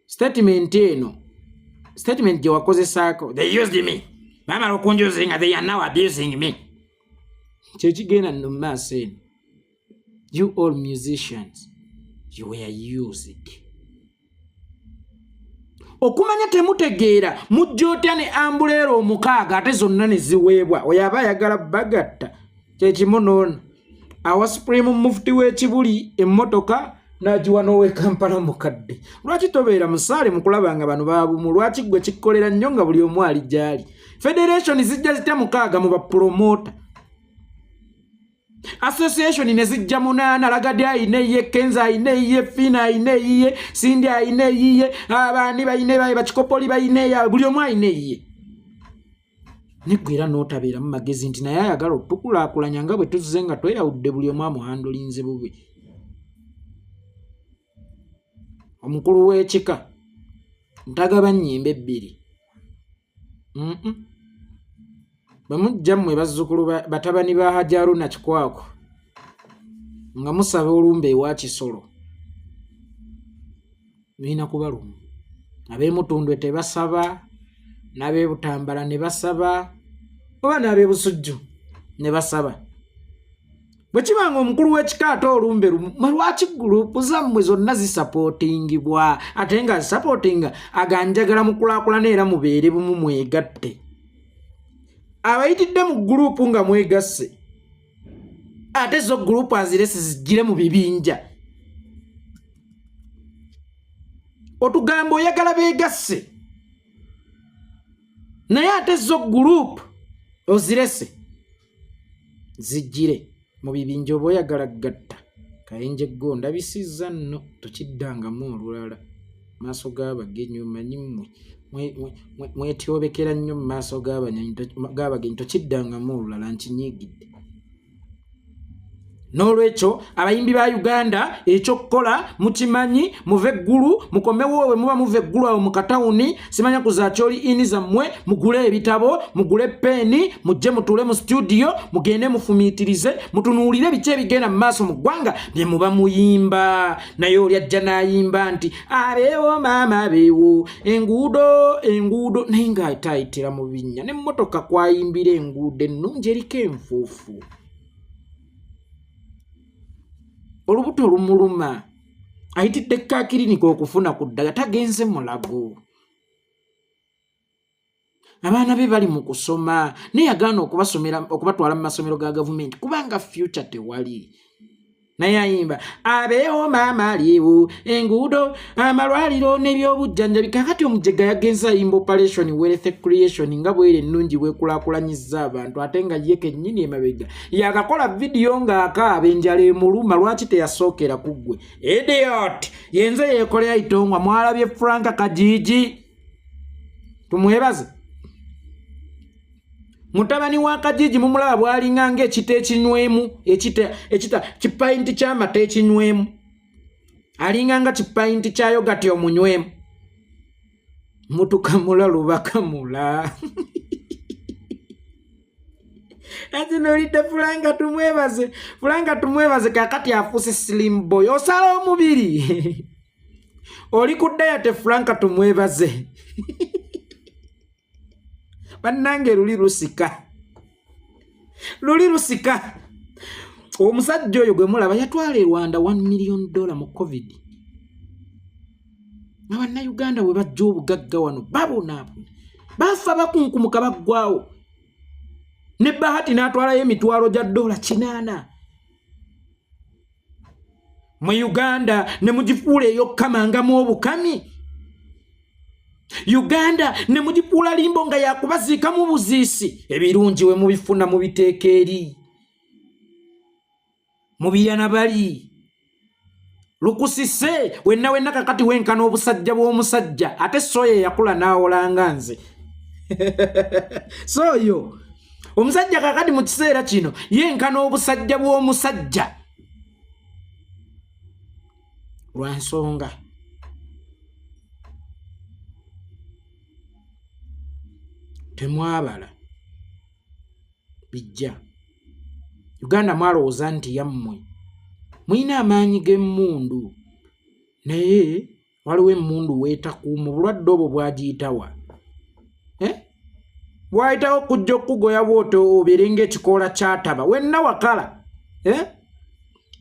statement eno, statement gye wakozesaako, they used me. Bamala okunjuzinga, they are now abusing me. Kyekigenda nno maaso eno. You all musicians, you were used. Okumanya temutegeera mujja otya ne ambuleero omukaaga ate zonna ne ziweebwa. Oyo aba ayagala bagatta. Kyekimu n'ono awa Supreme Mufti w'ekibuli emmotoka n'agiwa n'ow'e Kampala mukadde. Lwaki tobeera musaale mu kulaba nga bano baabumu? Lwaki gwe kikkolera nnyo nga buli omu ali gy'ali? Federation zijja zitya mukaaga mu bapromota. Association ne zijja 8, Lagadi ayina eyiye, Kenza ayina eyiye, Fina ayina eyiye, Sindi ayina eyiye, abaani bayina eyiye, bakikopoli bayina eyiye, buli omu ayina eyiye. Neggwe era n'otabeera mu magezi nti naye ayagala okutukulaakulanya nga bwe tuzuze nga tweyawudde buli omu amuhandolinze bubwe. Omukulu w'ekika ntagaba nnyimbe 2. Bamujja mmwe bazzukulu batabani ba Hajji Haruna Kikwako nga musaba olumbe ewa Kisolo. Mulina kubaluma. Ab'emutundwe tebasaba, n'ab'ebutambala ne basaba, oba n'ab'ebusujju ne basaba. Bwe kibanga omukulu w'ekika ate olumbe lumu, lwaki gurupu zammwe zonna zisapootingibwa ate nga zisapootinga aganjagala mukulaakulana era mubeere bumu mwegatte. abayitidde mu gurupu nga mwegasse ate zo gurupu azirese zigire mu bibinja otugamba oyagala beegasse naye ate zo gurupu ozirese zigire mu bibinja oba oyagala gatta kayenje gonda bisizza nno tokiddangamu olulala maaso g'abagenyi omanyi mwetyobekera nnyo mu maaso g'abagenyi tokiddangamu olulala nkinyiigidde n'olwekyo abayimbi ba Uganda ekyokukola mukimanyi muve eggulu mukomewo we muba muve eggulu awo mu katawuni simanya kuzakyoli ini zammwe mugule ebitabo mugule peeni mujje mutule mu studio mugende mufumiitirize mutunuulire biki ebigenda mu maaso mu ggwanga bye muba muyimba naye oli ajja n'ayimba nti abeewo maama beewo enguudo naye ng'ataayitira mu binnya n'emmotoka kwayimbira enguudo ennungi eriko enfuufu olubuto lumuluma ayitidde kakirinika okufuna ku ddagala tagenze mulago abaana be bali mu kusoma naye yagaana okubatwala mu masomero ga gavumenti kubanga future tewali naye ayimba abeewo maama aliwo enguudo amalwaliro n'ebyobujjanjabi kakati omujega yagenza ayimba operation wealth creation nga bwere ennungi bwekulaakulanyizza abantu ate nga ye kennyini emabega yakakola vidiyo ng'akaaba enjala emuluma lwaki teyasookera ku ggwe idiot yenze yeekolera itongwa mwalabye Frank Kajiji tumwebaze mutabani wa Kajiji mumulaba bwalinga ng'ekita ekinywemu ekita kipayinti ky'amata ekinywemu alinga nga kipayinti kya yogati omunywemu mutukamula lubakamula ati nolidde Fulanga tumwebaze kakati afuuse slim boy osala omubiri oli kuddayo te Fulanga tumwebaze bannange luli lusika omusajja oyo gwe mulaba yatwala e Rwanda $1 million mu COVID abannayuganda bwe bajja obugagga wano babonaabona bafa bakunkumuka baggwawo ne Bahati n'atwalayo emitwalo gya $800 mu Uganda ne mugifuula ey'okkamangamu obukami Uganda ne mugipuula limbo nga yakubaziika mu buziisi ebirungi we mubifuna mu biteeka eri mu biyana bali lukusise wenna kakati wenkana obusajja bw'omusajja ate soya yakula n'awolanga nze soyo omusajja kakati mu kiseera kino yenkana obusajja bw'omusajja lwansonga temwabala bijja Uganda mwalowooza nti yammwe mulina amaanyi g'emmundu naye waliwo emmundu weetakuuma bulwadde obwo bwagiyitawa bwayitawo kujja okugoya bw'oto obeere ng'ekikoola kyataba wenna wakala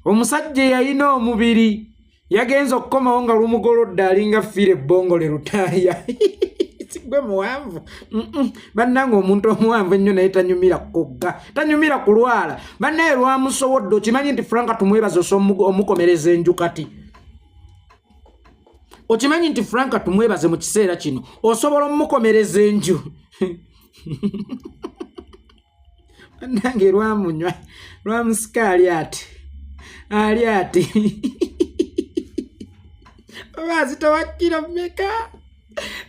omusajja yalina omubiri yagenza okukomawo nga lumugolodde alinga ffiire ebbongole lutaaya gwe muwanvu bannange omuntu omuwanvu ennyo naye tanyumira kugga tanyumira kulwala bannaye lwamusobodde okimanyi nti Frank tumwebaze omukomereza enju kati okimanyi nti Frank tumwebaze mu kiseera kino osobola omukomereza enju bannange lwamunywa lwamusika ali ati obazi tawakkiro mmeka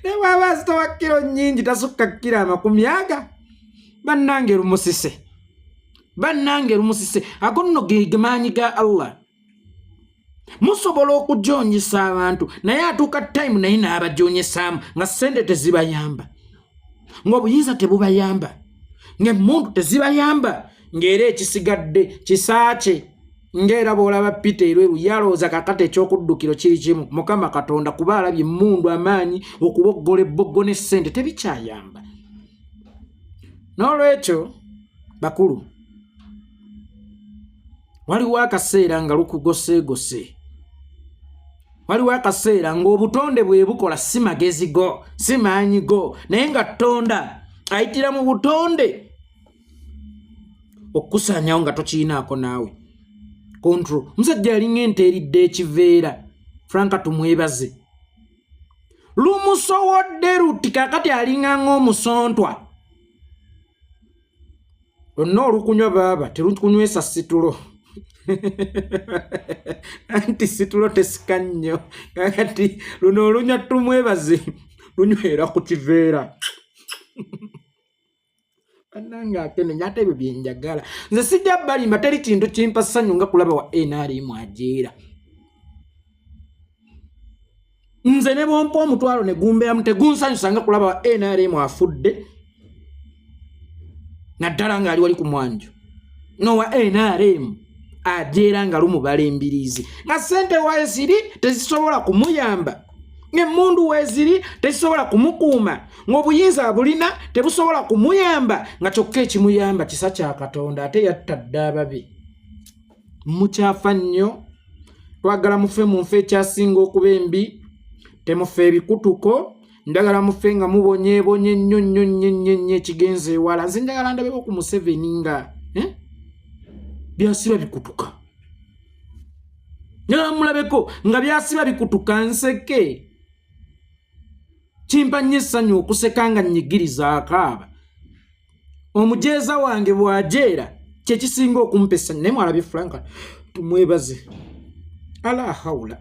newaaba zitowa kiro nnyingi tasukka kiro 40 bannange lumusise ago nno ge maanyi ga Allah musobola okujoonyesa abantu naye atuuka time naye n'abajoonyesaamu nga ssente tezibayamba ng'obuyinza tebubayamba ng'emmundu tezibayamba ng'era ekisigadde kisaakye ng'era bw'olaba Peter Erweru yalowooza kakati ekyokuddukiro kiri kimu Mukama Katonda kuba alabye emmundu amaanyi okuboggola ebboggo n'essente tebikyayamba n'olwekyo bakulu waliwo akaseera nga lukugoseegose waliwo akaseera ng'obutonde bwe bukola si magezi go si maanyi go naye nga Tonda ayitira mu butonde okukusaanyawo nga tokiinaako naawe control. Musajja alinga ente eridde ekiveera. Franka tumwebaze. Lumusowodde luti kakati alinga ng'omusontwa. Lonna olukunywa baaba terukunywesa situlo. Anti situlo tesika nnyo. Kakati luno olunywa tumwebaze lunywera ku kiveera. Ananga akene nyate ebyo byenjagala. Nze sijja balimba teri kintu kimpa ssanyu nga kulaba wa NRM ajeera. Nze ne bompa omutwalo ne gumbeeramu tegunsanyusa nga kulaba wa NRM afudde. Naddala ng'ali wali ku mwanjo. No wa NRM ajeera nga lumubala embiriizi. Nga ssente weeziri tezisobola kumuyamba. Ng'emmundu weeziri tezisobola kumukuuma. Ng'obuyinza abulina tebusobola kumuyamba. Nga kyokka ekimuyamba kisa kya Katonda ate yatta dda ababi. Mukyafa nnyo. Twagala mufe mu nfe ekyasinga okuba embi. Temufe ebikutuko. Ndagala mufe nga mubonyeebonye nnyo ekigenze ewala. Nze njagala ndabeko ku Museveni nga byasiba bikutuka. Njagala mulabeko nga byasiba bikutuka nseke. Kimpa nnyo essanyu okuseka nga nnyigiriza akaaba. Omujeeza wange bw'ajeera kye kisinga okumpa essanyu. Naye mwalabye Franka tumwebaze. Ala hawula.